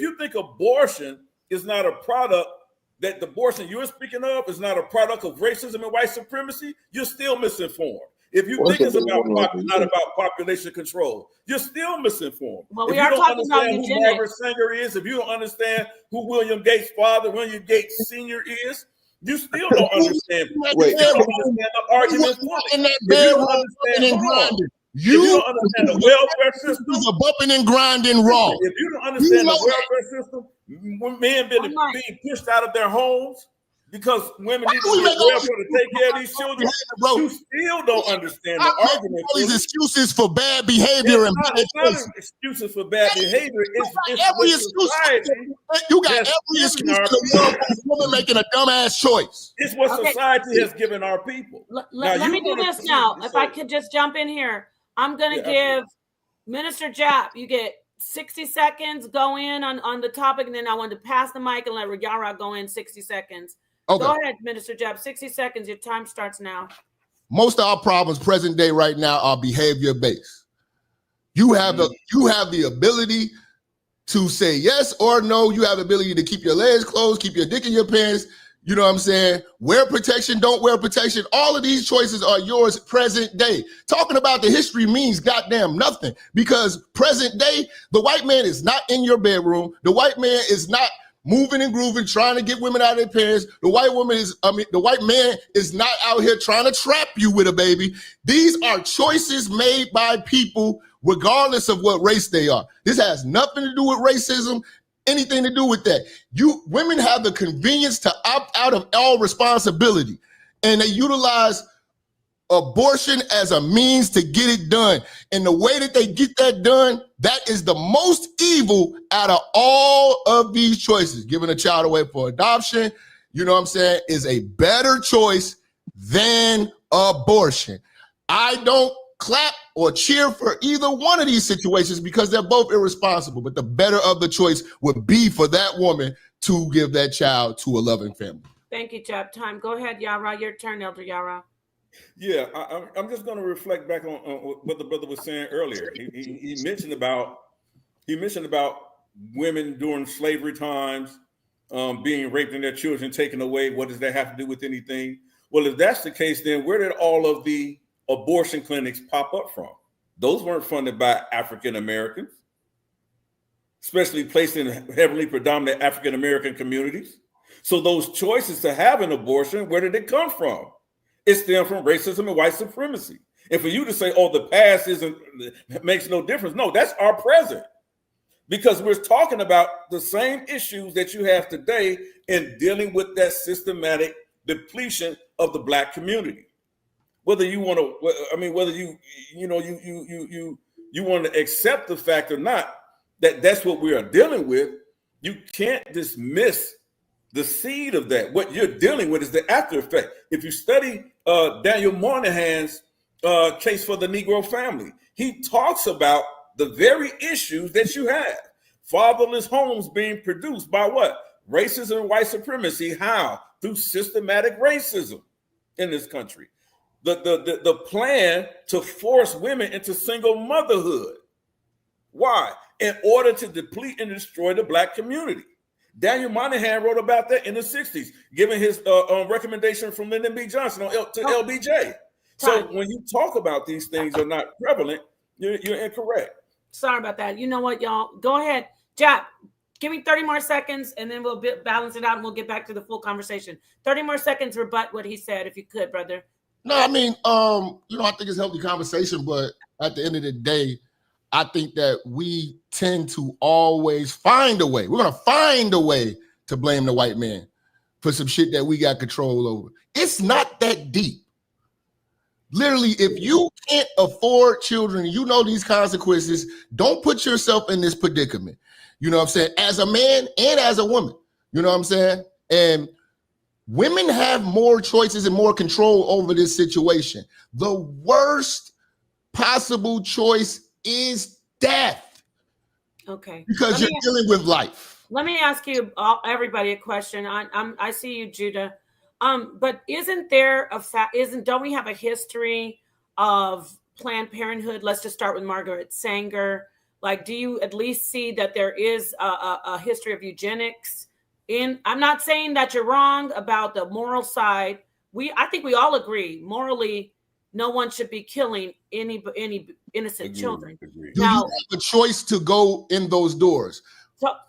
you think abortion is not a product, that the abortion you're speaking of is not a product of racism and white supremacy, you're still misinformed. If you think it's not about population control, you're still misinformed. Well, if we you are don't talking about understand who Margaret Sanger is, if you don't understand who William Gates' father, William Gates Sr. is, you still don't understand. Wait, you don't understand the argument. If you don't understand the welfare system, was a bumping and grinding raw. If you don't understand the welfare system, when men being pushed out of their homes because women need to get welfare to take care of these children, you still don't understand the argument. All these excuses for bad behavior and it's not excuses for bad behavior. It's every excuse. You got every excuse in the world for a woman making a dumbass choice. It's what society has given our people. Let me do this now. If I could just jump in here. I'm going to give Minister Jap, you get 60 seconds, go in on the topic, and then I want to pass the mic and let Yara go in 60 seconds. Okay. Go ahead, Minister Jap, 60 seconds. Your time starts now. Most of our problems present day right now are behavior-based. You have the ability to say yes or no. You have the ability to keep your legs closed, keep your dick in your pants. You know what I'm saying? Wear protection, don't wear protection. All of these choices are yours present day. Talking about the history means goddamn nothing because present day, the white man is not in your bedroom. The white man is not moving and grooving, trying to get women out of their pants. The white man is not out here trying to trap you with a baby. These are choices made by people regardless of what race they are. This has nothing to do with racism. Anything to do with that. Women have the convenience to opt out of all responsibility, and they utilize abortion as a means to get it done. And the way that they get that done, that is the most evil out of all of these choices. Giving a child away for adoption, you know what I'm saying, is a better choice than abortion. I don't clap or cheer for either one of these situations because they're both irresponsible, but the better of the choice would be for that woman to give that child to a loving family. Thank you, Jap. Time. Go ahead, Yara. Your turn, Elder Yara. Yeah, I'm just going to reflect back on what the brother was saying earlier. He mentioned about women during slavery times being raped and their children taken away. What does that have to do with anything? Well, if that's the case, then where did all of the abortion clinics pop up from? Those weren't funded by African Americans, especially placed in heavily predominant African American communities. So those choices to have an abortion, where did it come from? It stemmed from racism and white supremacy. And for you to say, oh, the past makes no difference. No, that's our present. Because we're talking about the same issues that you have today in dealing with that systematic depletion of the Black community. Whether you want to, whether you want to accept the fact or not, that's what we are dealing with, you can't dismiss the seed of that. What you're dealing with is the after effect. If you study Daniel Moynihan's case for the Negro family, he talks about the very issues that you have. Fatherless homes being produced by what? Racism and white supremacy. How? Through systematic racism in this country. The plan to force women into single motherhood. Why? In order to deplete and destroy the Black community. Daniel Moynihan wrote about that in the 60s, giving his recommendation from Lyndon B. Johnson to LBJ. So when you talk about these things are not prevalent, you're incorrect. Sorry about that. You know what, y'all? Go ahead. Jap, give me 30 more seconds, and then we'll balance it out, and we'll get back to the full conversation. 30 more seconds, rebut what he said, if you could, brother. No, I mean, I think it's a healthy conversation, but at the end of the day, I think that we tend to always find a way. We're going to find a way to blame the white man for some shit that we got control over. It's not that deep. Literally, if you can't afford children, you know these consequences, don't put yourself in this predicament. You know what I'm saying? As a man and as a woman. You know what I'm saying? And women have more choices and more control over this situation. The worst possible choice is death. Okay. Because you're dealing with life. Let me ask you, everybody, a question. I see you, Judah. But isn't there a fact? Don't we have a history of Planned Parenthood? Let's just start with Margaret Sanger. Like, do you at least see that there is a history of eugenics? I'm not saying that you're wrong about the moral side. I think we all agree morally, no one should be killing any innocent children. Do you have a choice to go in those doors?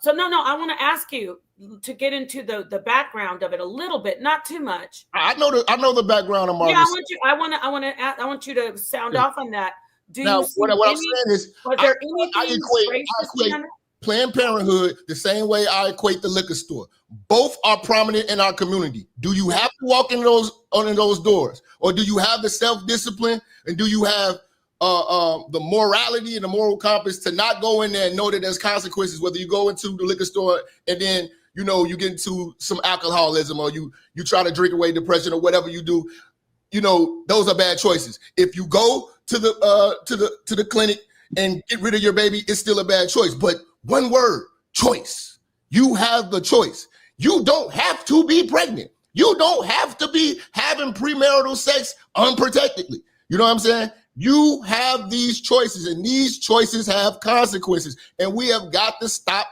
So no, I want to ask you to get into the background of it a little bit, not too much. I know the background of Margaret. Yeah, I want you to sound off on that. Now, what I'm saying is, I equate Planned Parenthood the same way I equate the liquor store. Both are prominent in our community. Do you have to walk in those doors, or do you have the self-discipline, and do you have the morality and the moral compass to not go in there and know that there's consequences, whether you go into the liquor store and then you get into some alcoholism, or you try to drink away depression, or whatever you do. Those are bad choices. If you go to the clinic and get rid of your baby, it's still a bad choice. But one word: choice. You have the choice. You don't have to be pregnant. You don't have to be having premarital sex unprotectedly. You know what I'm saying? You have these choices, and these choices have consequences. And we have got to stop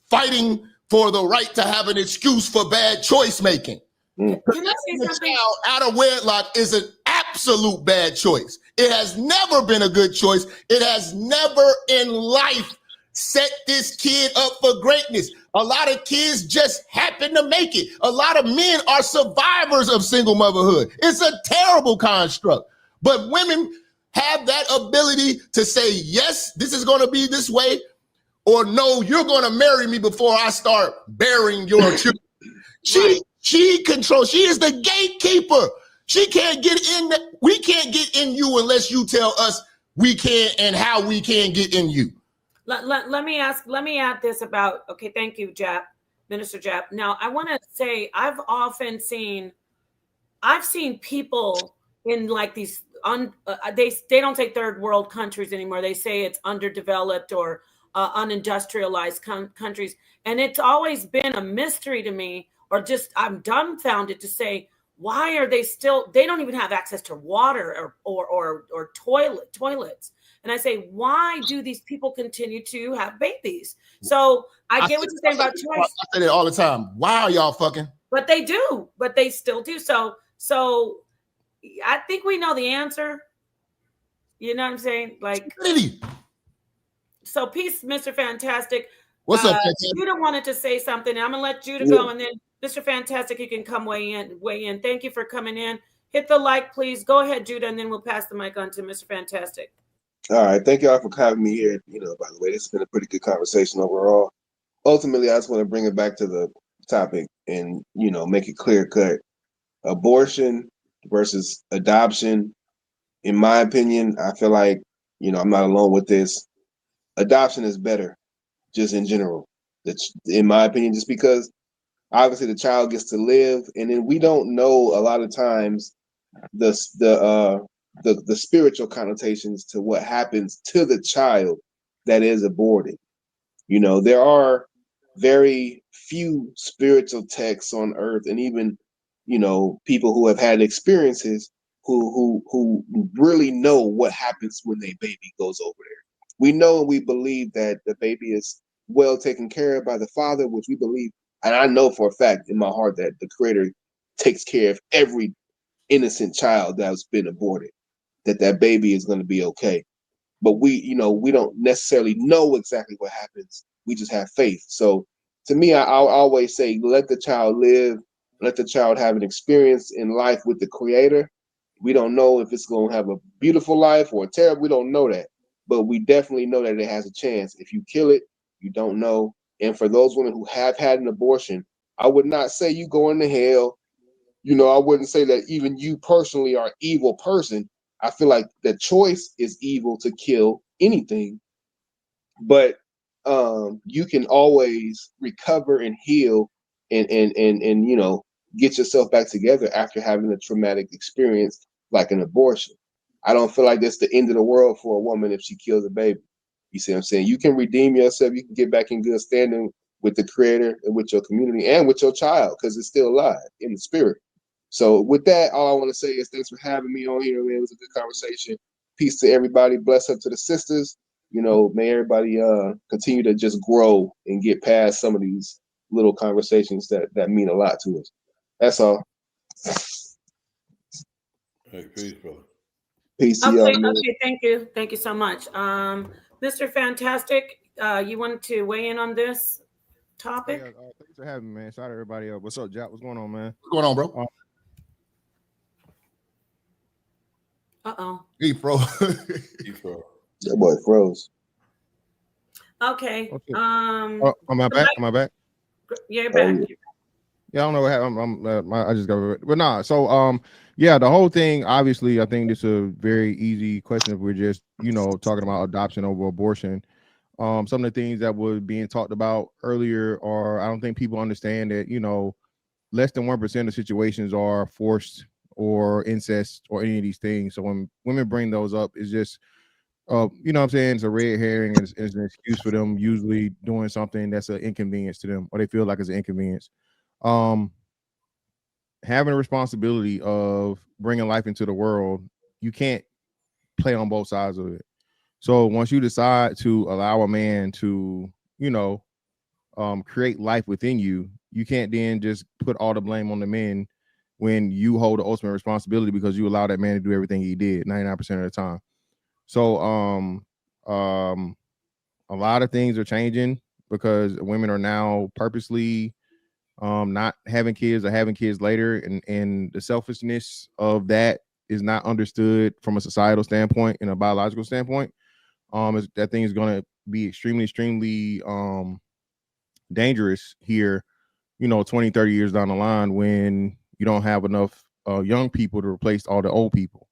fighting for the right to have an excuse for bad choice making. Can I say something? Child out of wedlock is an absolute bad choice. It has never been a good choice. It has never in life set this kid up for greatness. A lot of kids just happen to make it. A lot of men are survivors of single motherhood. It's a terrible construct. But women have that ability to say, yes, this is going to be this way, or no, you're going to marry me before I start bearing your children. She controls. She is the gatekeeper. She can't get in. We can't get in you unless you tell us we can and how we can get in you. Let me add this about, okay, thank you, Minister Jap. Now, I want to say I've seen people in like these, they don't say third world countries anymore. They say it's underdeveloped or unindustrialized countries. And it's always been a mystery to me, or just I'm dumbfounded to say, why are they don't even have access to water or toilets. And I say, why do these people continue to have babies? So I get what you're saying about choice. I say that all the time. Why are y'all fucking? But they do. But they still do. So I think we know the answer. You know what I'm saying? Like, so peace, Mr. Fantastic. What's up, Judah wanted to say something. I'm gonna let Judah go, and then Mr. Fantastic, you can come weigh in. Thank you for coming in. Hit the like, please. Go ahead, Judah, and then we'll pass the mic on to Mr. Fantastic. All right, thank y'all for having me here. By the way, this has been a pretty good conversation overall. Ultimately, I just want to bring it back to the topic and make it clear cut. Abortion versus adoption. In my opinion, I feel like I'm not alone with this. Adoption is better, just in general. In my opinion, just because obviously the child gets to live, and then we don't know a lot of times the spiritual connotations to what happens to the child that is aborted. There are very few spiritual texts on earth, and even people who have had experiences who really know what happens when their baby goes over there. We know and we believe that the baby is well taken care of by the father, which we believe, and I know for a fact in my heart that the Creator takes care of every innocent child that's been aborted, that baby is going to be okay. But we don't necessarily know exactly what happens. We just have faith. So to me, I'll always say, let the child live, let the child have an experience in life with the Creator. We don't know if it's going to have a beautiful life or a terrible. We don't know that, but we definitely know that it has a chance. If you kill it, you don't know. And for those women who have had an abortion, I would not say you going to hell. I wouldn't say that even you personally are an evil person. I feel like the choice is evil to kill anything. But you can always recover and heal and get yourself back together after having a traumatic experience like an abortion. I don't feel like that's the end of the world for a woman if she kills a baby. You see what I'm saying? You can redeem yourself. You can get back in good standing with the Creator and with your community and with your child because it's still alive in the spirit. So with that, all I want to say is thanks for having me on here, man. It was a good conversation. Peace to everybody. Bless up to the sisters. May everybody continue to just grow and get past some of these little conversations that mean a lot to us. That's all. Hey, peace, brother. Peace to Okay, y'all, man. okay, thank you so much. Mr. Fantastic, you wanted to weigh in on this topic? Yeah, thanks for having me, man. Shout out to everybody else. What's up, Jap? What's going on, man? What's going on, bro? He froze. He froze. That boy froze. Okay. Am I back? Am I back? Yeah, you're back. Yeah, I don't know what happened. I just got it. But nah. So yeah, the whole thing. Obviously, I think it's a very easy question if we're just talking about adoption over abortion. Some of the things that were being talked about earlier are, I don't think people understand that less than 1% of situations are forced or incest or any of these things. So when women bring those up, it's just what I'm saying, it's a red herring and it's an excuse for them usually doing something that's an inconvenience to them or they feel like it's an inconvenience. Having a responsibility of bringing life into the world, you can't play on both sides of it. So once you decide to allow a man to create life within you, you can't then just put all the blame on the men when you hold the ultimate responsibility because you allow that man to do everything he did 99% of the time. So a lot of things are changing because women are now purposely not having kids or having kids later, and the selfishness of that is not understood from a societal standpoint and a biological standpoint. That thing is going to be extremely dangerous here 20, 30 years down the line when you don't have enough young people to replace all the old people.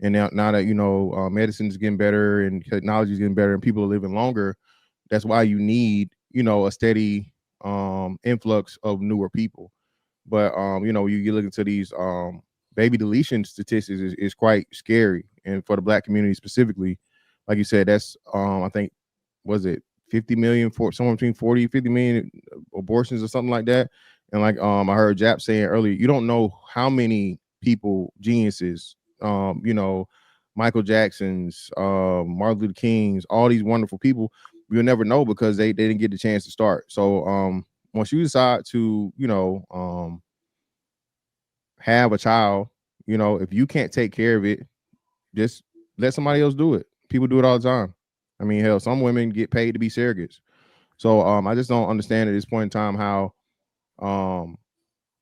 And now that medicine is getting better and technology is getting better and people are living longer, that's why you need a steady influx of newer people. But you look into these baby deletion statistics is quite scary, and for the Black community specifically, like you said, that's I think, was it 50 million, for somewhere between 40 50 million abortions or something like that. And like I heard Jap saying earlier, you don't know how many people, geniuses, Michael Jacksons, Martin Luther Kings, all these wonderful people, you'll never know because they didn't get the chance to start. So once you decide to have a child, if you can't take care of it, just let somebody else do it. People do it all the time. I mean, hell, some women get paid to be surrogates. So I just don't understand at this point in time how and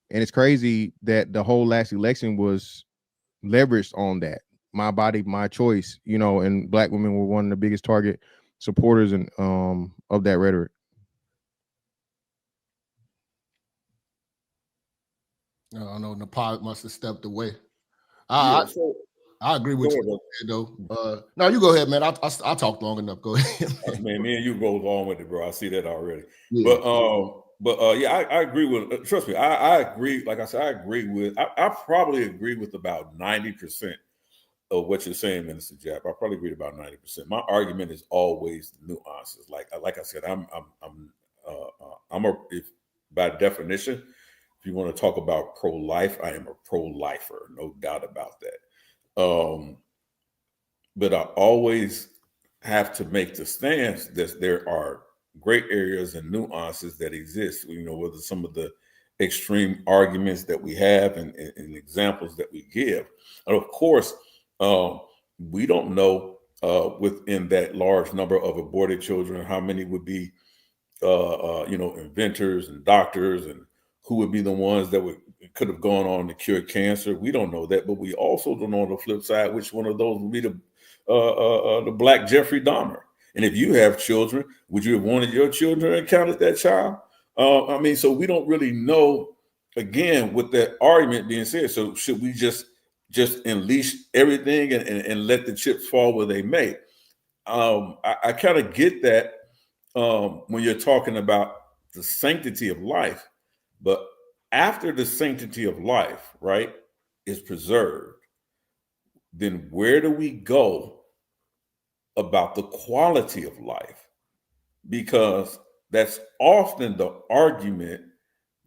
it's crazy that the whole last election was leveraged on that. My body, my choice, and Black women were one of the biggest target supporters and of that rhetoric. I know Nepal must have stepped away. Yeah, I agree with you, though. No, you go ahead, man. I talked long enough. Go ahead. Man, me and you go along with it, bro. I see that already. Yeah. But yeah, I agree with. Trust me, I agree. Like I said, I agree with. I probably agree with about 90% of what you're saying, Minister Jap. I probably agree about 90%. My argument is always the nuances. Like I said, if by definition, if you want to talk about pro-life, I am a pro-lifer, no doubt about that. But I always have to make the stance that there are great areas and nuances that exist, whether some of the extreme arguments that we have and examples that we give. And of course, we don't know within that large number of aborted children, how many would be, inventors and doctors, and who would be the ones that could have gone on to cure cancer. We don't know that, but we also don't know on the flip side which one of those would be the Black Jeffrey Dahmer. And if you have children, would you have wanted your children to encounter that child? So we don't really know. Again, with that argument being said, so should we just unleash everything and let the chips fall where they may? I kind of get that when you're talking about the sanctity of life. But after the sanctity of life, right, is preserved, then where do we go about the quality of life? Because that's often the argument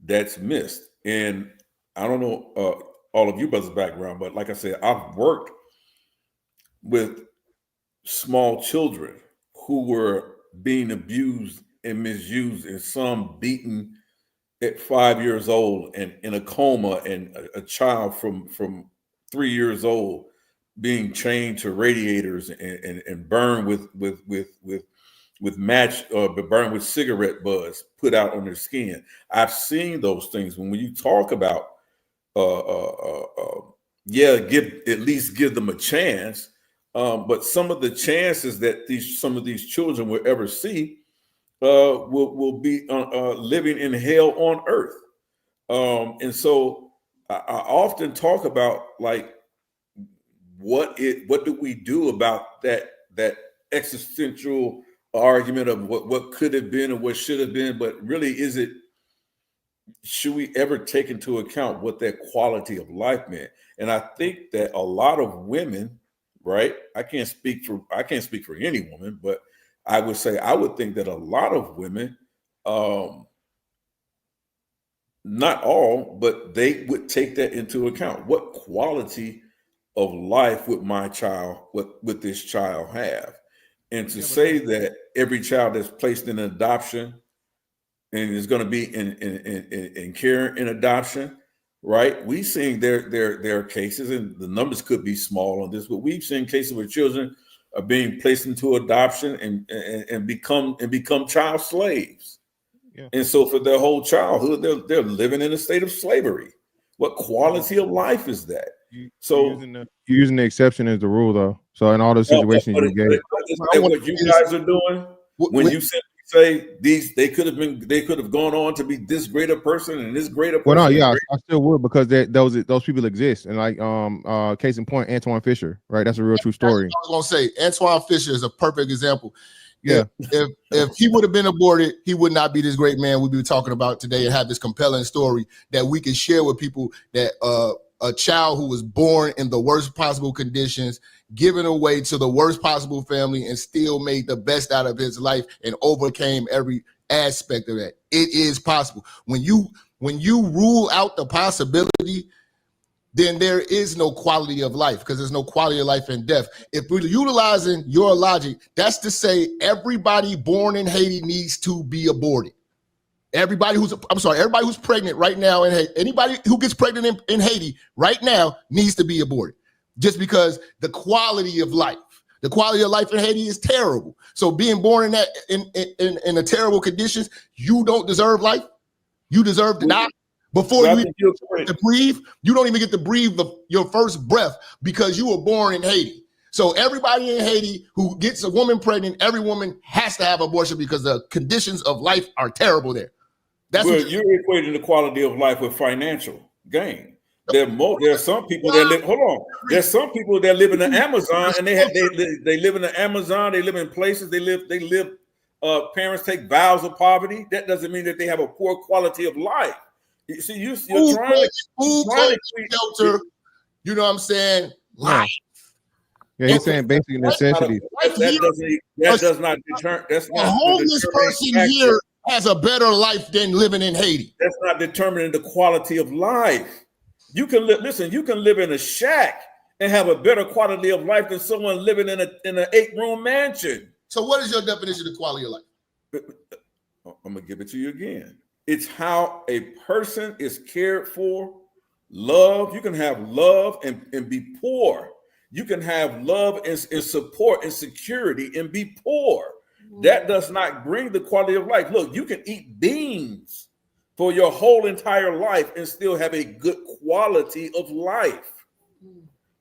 that's missed. And I don't know all of you brothers' background, but like I said, I've worked with small children who were being abused and misused, and some beaten at 5 years old and in a coma, and a child from 3 years old being chained to radiators and burned with match or burned with cigarette butts put out on their skin. I've seen those things. When you talk about at least give them a chance, but some of the chances that some of these children will ever see will be living in hell on earth. And so I often talk about, like, what do we do about that existential argument of what could have been and what should have been, but really should we ever take into account what that quality of life meant? And I think that a lot of women, right? I can't speak for any woman, but I would think that a lot of women, not all, but they would take that into account. What quality of life would this child have? And to say that every child that's placed in adoption and is going to be in care in adoption, right? We've seen there are cases, and the numbers could be small on this, but we've seen cases where children are being placed into adoption and become child slaves. Yeah. And so for their whole childhood, they're living in a state of slavery. What quality of life is that? You're using the exception as the rule, though. So in all those situations you gave, what you guys are doing, when you simply say they could have gone on to be this great a person and this great a person. Well, no, yeah, I still would, because those people exist. And like case in point, Antoine Fisher, right? That's a real true story. I was gonna say Antoine Fisher is a perfect example. Yeah. If he would have been aborted, he would not be this great man we'd be talking about today, and have this compelling story that we can share with people, that a child who was born in the worst possible conditions, given away to the worst possible family, and still made the best out of his life and overcame every aspect of that. It is possible. When you rule out the possibility, then there is no quality of life, because there's no quality of life in death. If we're utilizing your logic, that's to say everybody born in Haiti needs to be aborted. Everybody who's pregnant right now, and anybody who gets pregnant in Haiti right now needs to be aborted, just because the quality of life in Haiti is terrible. So being born in a terrible conditions, you don't deserve life. You deserve to die. Before you even get to breathe, you don't even get to breathe your first breath, because you were born in Haiti. So everybody in Haiti who gets a woman pregnant, every woman has to have abortion, because the conditions of life are terrible there. You're equating the quality of life with financial gain. There are some people that live. Hold on. There's some people that live in the Amazon, and they live in the Amazon. They live in places. They live. Parents take vows of poverty. That doesn't mean that they have a poor quality of life. You see, you're trying to shelter. You know what I'm saying? Life. Yeah, he's saying basic necessities. That does not deter. That's not a homeless person here has a better life than living in Haiti. That's not determining the quality of life. You can you can live in a shack and have a better quality of life than someone living in an 8-room mansion. So what is your definition of quality of life? I'm gonna give it to you again. It's how a person is cared for, love. You can have love and be poor. You can have love and support and security and be poor. That does not bring the quality of life. Look, you can eat beans for your whole entire life and still have a good quality of life,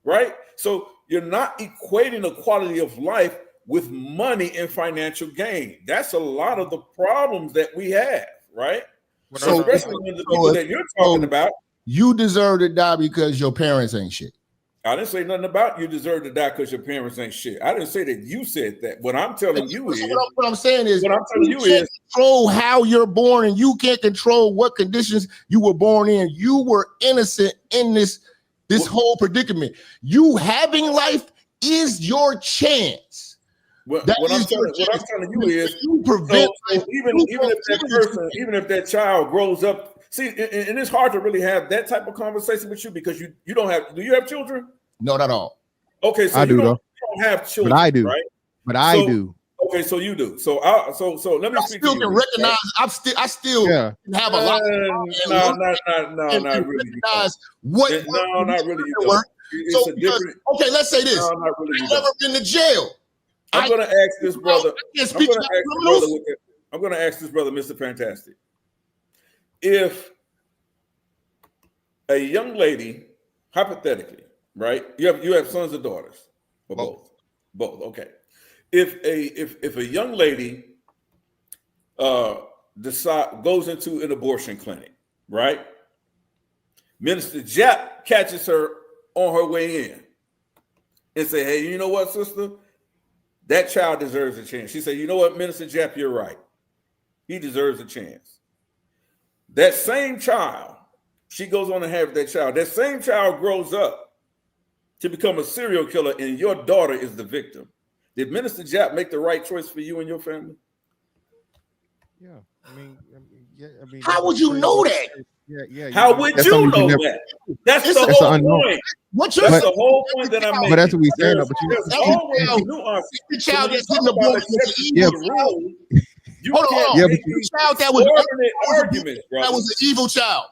right? So you're not equating the quality of life with money and financial gain. That's a lot of the problems that we have, right? Especially when the people that you're talking about. You deserve to die because your parents ain't shit. I didn't say nothing about you deserve to die because your parents ain't shit. I didn't say that you said that. What I'm telling you is, what I'm saying is, what I'm telling you can't is, control how you're born, and you can't control what conditions you were born in. You were innocent in this whole predicament. You having life is your chance. what I'm telling you is, you prevent so even if that child grows up. See, and it's hard to really have that type of conversation with you because you don't have. Do you have children? No, not all. Okay, so you don't have children, but I do, right? But I do. Okay, so you do. So let me I speak still to you. can recognize. I still can have a lot. No, not really. Recognize what? No, not really. So okay, let's say this. No, not really. I've never been to jail. I'm going to ask this brother. I'm going to ask this brother, Mr. Fantastic. If a young lady, hypothetically, right? You have sons or daughters, or both. Okay. If a young lady goes into an abortion clinic, right? Minister Jap catches her on her way in and say, "Hey, you know what, sister? That child deserves a chance." She said, "You know what, Minister Jap, you're right. He deserves a chance." That same child, she goes on to have that child. That same child grows up to become a serial killer, and your daughter is the victim. Did Minister Jap make the right choice for you and your family? Yeah, I mean, how would you know that? Yeah. How would you know that? That's the whole point. That's the whole point that I'm making. But that's what we said. But there's always nuance. The child that's in the abortion. Hold on. Yeah, but the child that was arguments, brother. That was an evil child.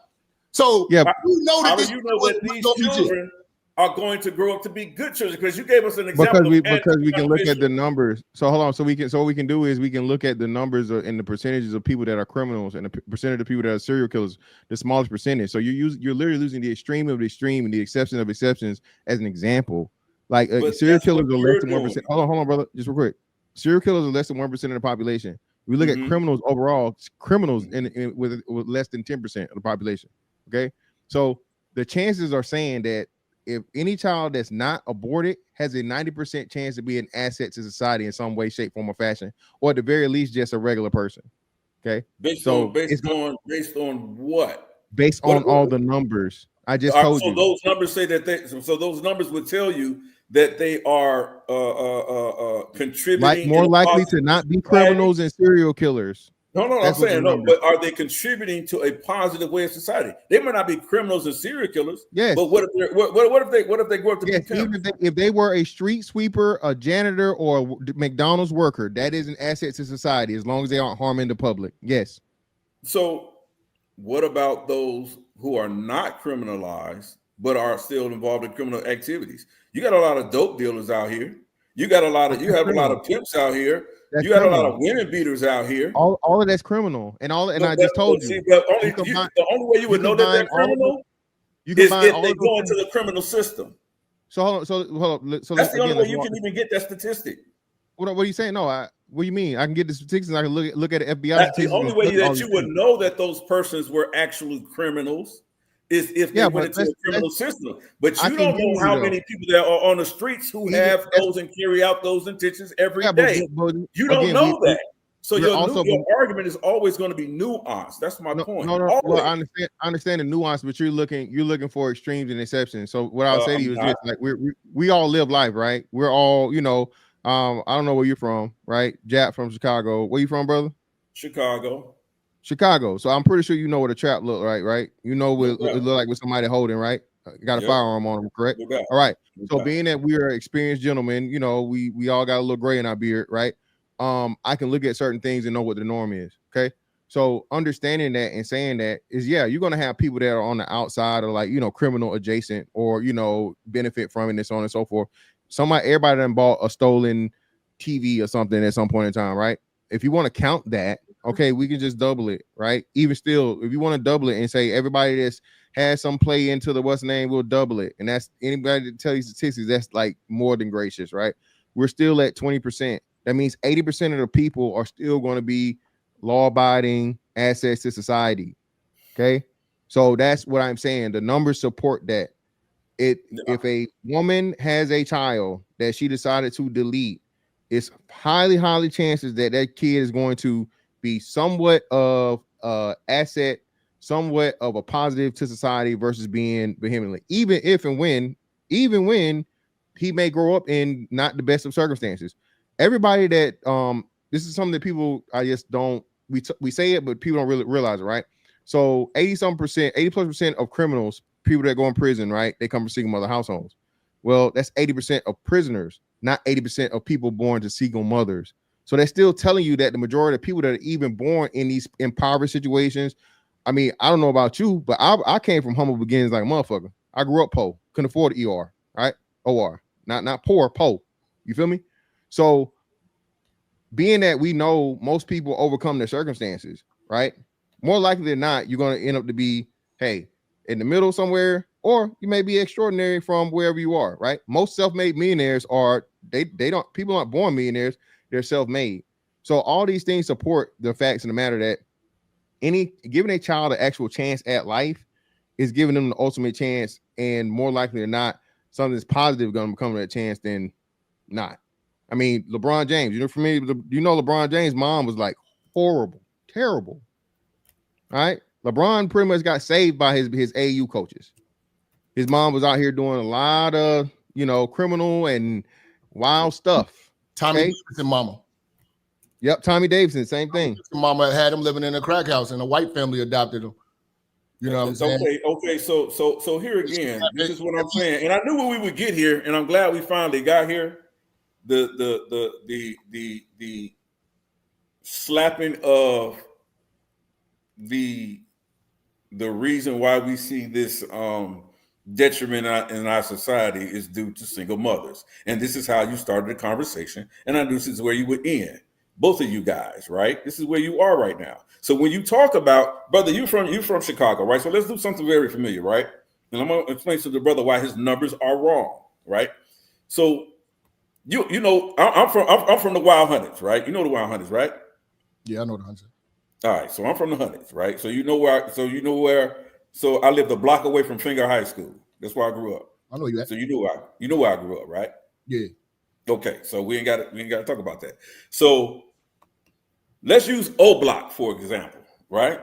So you know that these children are going to grow up to be good children, because you gave us an example. Because we can look at the numbers. So hold on. So what we can do is we can look at the numbers and the percentages of people that are criminals and the percentage of people that are serial killers, the smallest percentage. So you're literally using the extreme of the extreme and the exception of exceptions as an example. Like serial killers are less than 1%. Hold on, brother. Just real quick. Serial killers are less than 1% of the population. We look at criminals overall, criminals with less than 10% of the population. Okay, so the chances are saying that if any child that's not aborted has a 90% chance to be an asset to society in some way, shape, form, or fashion, or at the very least, just a regular person. Okay, based on what? Based on all the numbers I just told you. So those numbers say that so those numbers would tell you that they are contributing, more likely to not be criminals and serial killers. No, I'm saying no, but are they contributing to a positive way of society? They might not be criminals and serial killers. Yes. But what if they grow up to be even if they were a street sweeper, a janitor, or a McDonald's worker, that is an asset to society as long as they aren't harming the public. Yes. So what about those who are not criminalized but are still involved in criminal activities? You got a lot of dope dealers out here. You have a lot of pimps out here. You got a lot of women beaters out here. All of that's criminal, and I just told you. The only way you would know that they're criminal is if they go into the criminal system. So hold on. So that's the only way you can even get that statistic. What are you saying? No, what do you mean? I can get the statistics and I can look at the FBI. That's the only way that you would know that those persons were actually criminals is if they went into the criminal system. But you don't know how many people that are on the streets who have those and carry out those intentions every day. You don't know that. So your argument is always going to be nuanced. That's my point. No. Well, I understand the nuance, but you're looking for extremes and exceptions. So what I'll say to you is this: like we all live life, right? We're all, I don't know where you're from, right? Jap from Chicago. Where you from, brother? Chicago. So I'm pretty sure you know what a trap look like, right? You know what it look like with somebody holding, right? Got a firearm on them, correct? All right. So being that we are experienced gentlemen, we all got a little gray in our beard, right? I can look at certain things and know what the norm is. Okay. So understanding that and saying that is, you're gonna have people that are on the outside or like, criminal adjacent or benefit from it and so on and so forth. Everybody done bought a stolen TV or something at some point in time, right? If you want to count that, okay, we can just double it, right? Even still, if you want to double it and say everybody that's has some play into the what's name, we'll double it. And that's anybody that tell you statistics, that's like more than gracious, right? We're still at 20%. That means 80% of the people are still going to be law-abiding assets to society. Okay. So that's what I'm saying. The numbers support that. If a woman has a child that she decided to delete, it's highly chances that that kid is going to be somewhat of asset, somewhat of a positive to society versus being vehemently, even when he may grow up in not the best of circumstances. Everybody that this is something that people I just don't we say it, but people don't really realize it, right? So 80+ % of criminals, people that go in prison, right? They come from single mother households. Well, that's 80% of prisoners, not 80% of people born to single mothers. So they're still telling you that the majority of people that are even born in these impoverished situations. I mean, I don't know about you, but I came from humble beginnings like a motherfucker. I grew up poor, couldn't afford the ER, right? OR, not poor, poor. You feel me? So being that we know most people overcome their circumstances, right? More likely than not, you're going to end up to be, hey, in the middle somewhere, or you may be extraordinary from wherever you are, right? Most self-made millionaires people aren't born millionaires, they're self-made. So all these things support the facts in the matter that giving a child an actual chance at life is giving them the ultimate chance, and more likely than not, something that's positive going to become that chance than not. I mean, LeBron James, for me, LeBron James' mom was like horrible, terrible. All right. LeBron pretty much got saved by his AU coaches. His mom was out here doing a lot of, criminal and wild stuff. Tommy Davidson mama. Yep, Tommy Davidson, same thing. Mama had him living in a crack house and a white family adopted him. You know what I'm saying? Okay. So here again, this is what I'm saying. And I knew when we would get here, and I'm glad we finally got here. The slapping of the reason why we see this detriment in our society is due to single mothers, and this is how you started the conversation, and I knew this is where you would end, both of you guys, right? This is where you are right now. So when you talk about, brother, you from Chicago, right? So let's do something very familiar, right? And I'm gonna explain to the brother why his numbers are wrong, right? So I'm from the Wild Hundreds, right? You know the Wild Hundreds, right? Yeah, I know the Hundreds. All right, so I'm from the Hundreds, right? So So I lived a block away from Finger High School. That's where I grew up. I know you. So you know where I grew up, right? Yeah. Okay, so we ain't got to talk about that. So let's use O Block for example, right?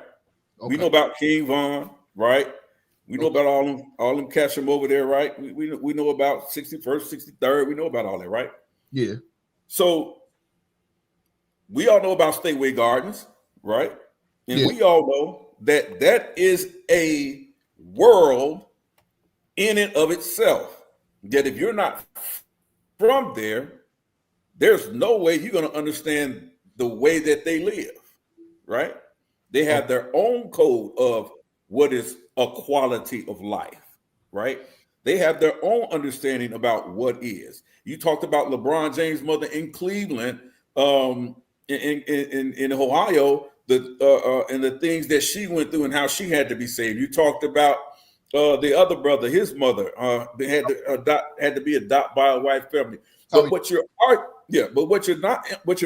Okay. We know about King Von, right? We know about all them catch them over there, right? We know about 61st, 63rd. We know about all that, right? Yeah. So we all know about Stateway Gardens, right? And we all know that is a world in and of itself. That if you're not from there, there's no way you're going to understand the way that they live, right? They have their own code of what is a quality of life, right? They have their own understanding about what is. You talked about LeBron James' mother in Cleveland, in Ohio, and the things that she went through and how she had to be saved. You talked about the other brother, his mother, had to be adopted by a white family. But what you're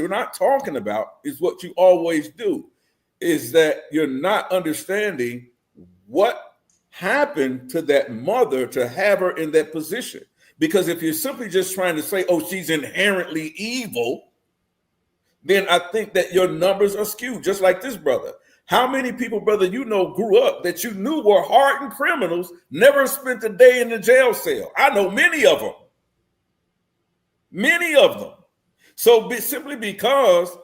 not talking about is what you always do, is that you're not understanding what happened to that mother to have her in that position. Because if you're simply just trying to say, oh, she's inherently evil, then I think that your numbers are skewed, just like this brother. How many people, brother, grew up that you knew were hardened criminals, never spent a day in the jail cell? I know many of them. Many of them. So simply because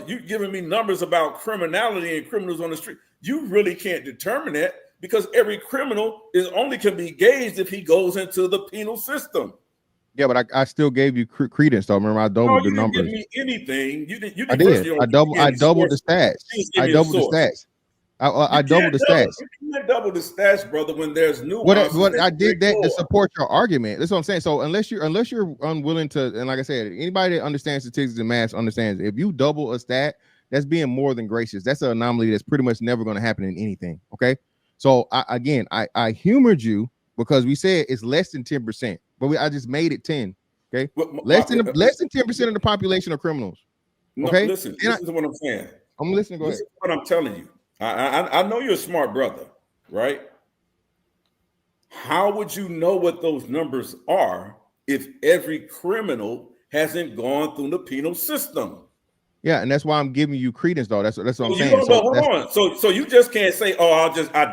you giving me numbers about criminality and criminals on the street, you really can't determine that, because every criminal can be gauged if he goes into the penal system. Yeah, but I still gave you credence, though. Remember, I doubled the numbers. You didn't give me anything. You didn't. I did. I doubled the stats. I doubled the stats. I doubled the stats. You can't double the stats, brother, when there's nuance. What I did that to support your argument. That's what I'm saying. So unless you're unwilling to, and like I said, anybody that understands statistics and math understands, if you double a stat, that's being more than gracious. That's an anomaly that's pretty much never going to happen in anything. Okay. So I humored you because we said it's less than 10%, but I just made it 10. Okay. Less than 10% of the population are criminals. Okay. No, listen to what I'm saying. I'm listening. Go ahead. This is what I'm telling you. I know you're a smart brother, right? how would you know what those numbers are if every criminal hasn't gone through the penal system? Yeah, and that's why I'm giving you credence, though. That's what I'm So saying. you don't know. Hold on. So you just can't say, "Oh, I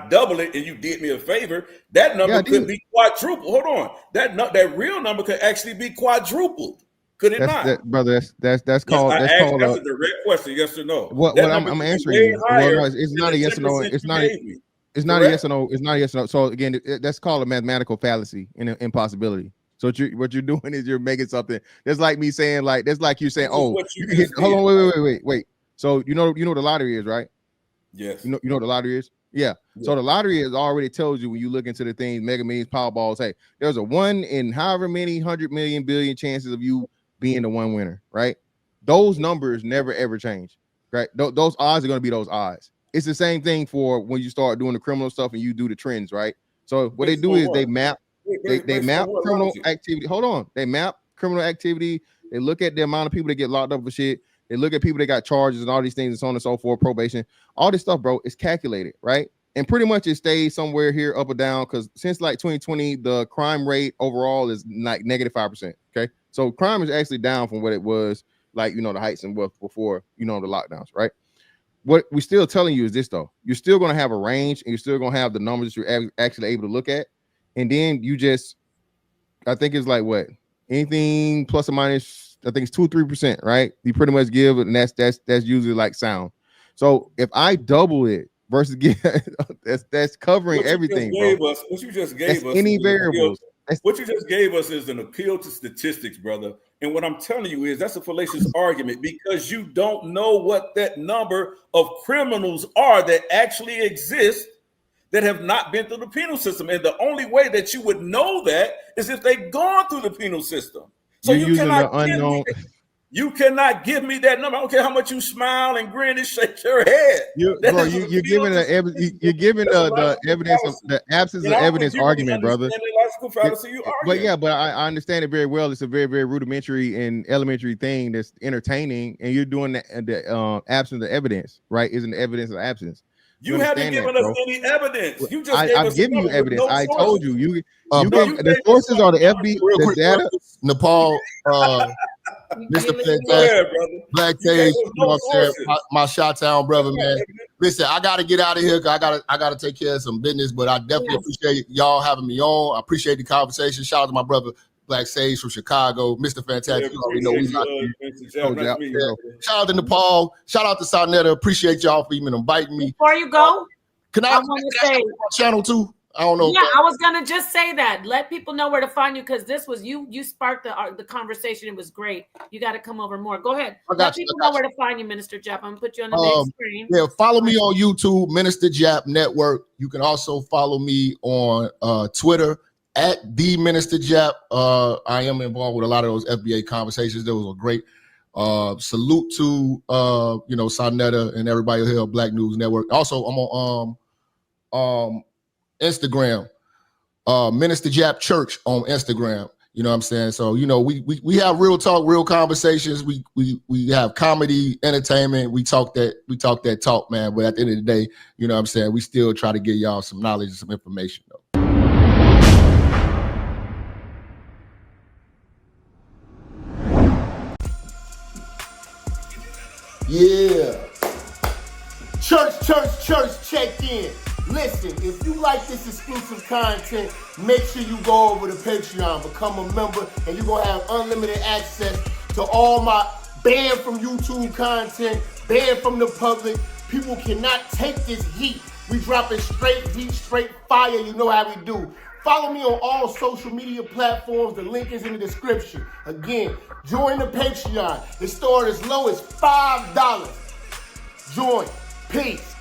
double it," and you did me a favor. That number could be quadrupled. Hold on. That real number could actually be quadrupled. Could it not, brother? That's called. That's a direct question. Yes or no? What I'm answering you. Well, no, it's not a yes or no. It's not. It's not a yes or no. It's not a yes or no. So again, that's called a mathematical fallacy and an impossibility. So what you're doing is you're making something. That's like me saying that's like you saying, oh, you can hit. Hold on, wait. So you know what the lottery is, right? Yes. You know what the lottery is? Yeah. So the lottery is already tells you when you look into the things, Mega Millions, Powerballs. Hey, there's a 1 in however many 100 million billion chances of you being the one winner, right? Those numbers never ever change, right? Those odds are going to be those odds. It's the same thing for when you start doing the criminal stuff and you do the trends, right? So what they do is they map. They map criminal activity. Hold on. They map criminal activity. They look at the amount of people that get locked up for shit. They look at people that got charges and all these things and so on and so forth, probation. All this stuff, bro, is calculated, right? And pretty much it stays somewhere here up or down because since like 2020, the crime rate overall is like -5%. Okay. So crime is actually down from what it was like, the heights and wealth before, the lockdowns, right? What we're still telling you is this, though. You're still going to have a range and you're still going to have the numbers that you're actually able to look at. And then you just, I think it's like what? Anything plus or minus, I think it's 2-3%, right? You pretty much give it, and that's usually like sound. So if I double it versus that's covering everything, bro. What you just gave us any variables. What you just gave us is an appeal to statistics, brother. And what I'm telling you is that's a fallacious argument because you don't know what that number of criminals are that actually exist that have not been through the penal system. And the only way that you would know that is if they've gone through the penal system. So you cannot give me that number. I don't care how much you smile and grin and shake your head. You're giving the evidence of the absence of evidence argument, brother. But I understand it very well. It's a very, very rudimentary and elementary thing that's entertaining, and you're doing the absence of evidence, right? Isn't the evidence of absence? You haven't given us any evidence. You just I'm giving you evidence. I told you. The sources are the FB, the data. Nepal, Mr. Fantastic, Black Taze, you know what I'm saying? My Chi-Town brother, man. Listen, I gotta get out of here because I gotta take care of some business, but I definitely appreciate y'all having me on. I appreciate the conversation. Shout out to my brother Black Sage from Chicago, Mr. Fantastic. You already know we got shout out to Nepal. Shout out to Sarnetta. Appreciate y'all for even inviting me. Before you go, I want to say channel 2. I don't know. Yeah, I was gonna just say that. Let people know where to find you because this was you sparked the conversation. It was great. You got to come over more. Go ahead. Let people know where to find you, Minister Jap. I'm gonna put you on the big screen. Yeah, follow me on YouTube, Minister Jap Network. You can also follow me on Twitter at the Minister Jap. I am involved with a lot of those FBA conversations. Those were great. Salute to Sarnetta and everybody here at Black News Network. Also, I'm on Instagram, Minister Jap Church on Instagram. You know what I'm saying? So, we have real talk, real conversations. We have comedy, entertainment. We talk that talk, man. But at the end of the day, you know what I'm saying? We still try to give y'all some knowledge and some information, though. Yeah. Church, check in. Listen, if you like this exclusive content, make sure you go over to Patreon, become a member, and you're going to have unlimited access to all my banned from YouTube content, banned from the public. People cannot take this heat. We dropping straight heat, straight fire. You know how we do. Follow me on all social media platforms. The link is in the description. Again, join the Patreon. It starts as low as $5. Join. Peace.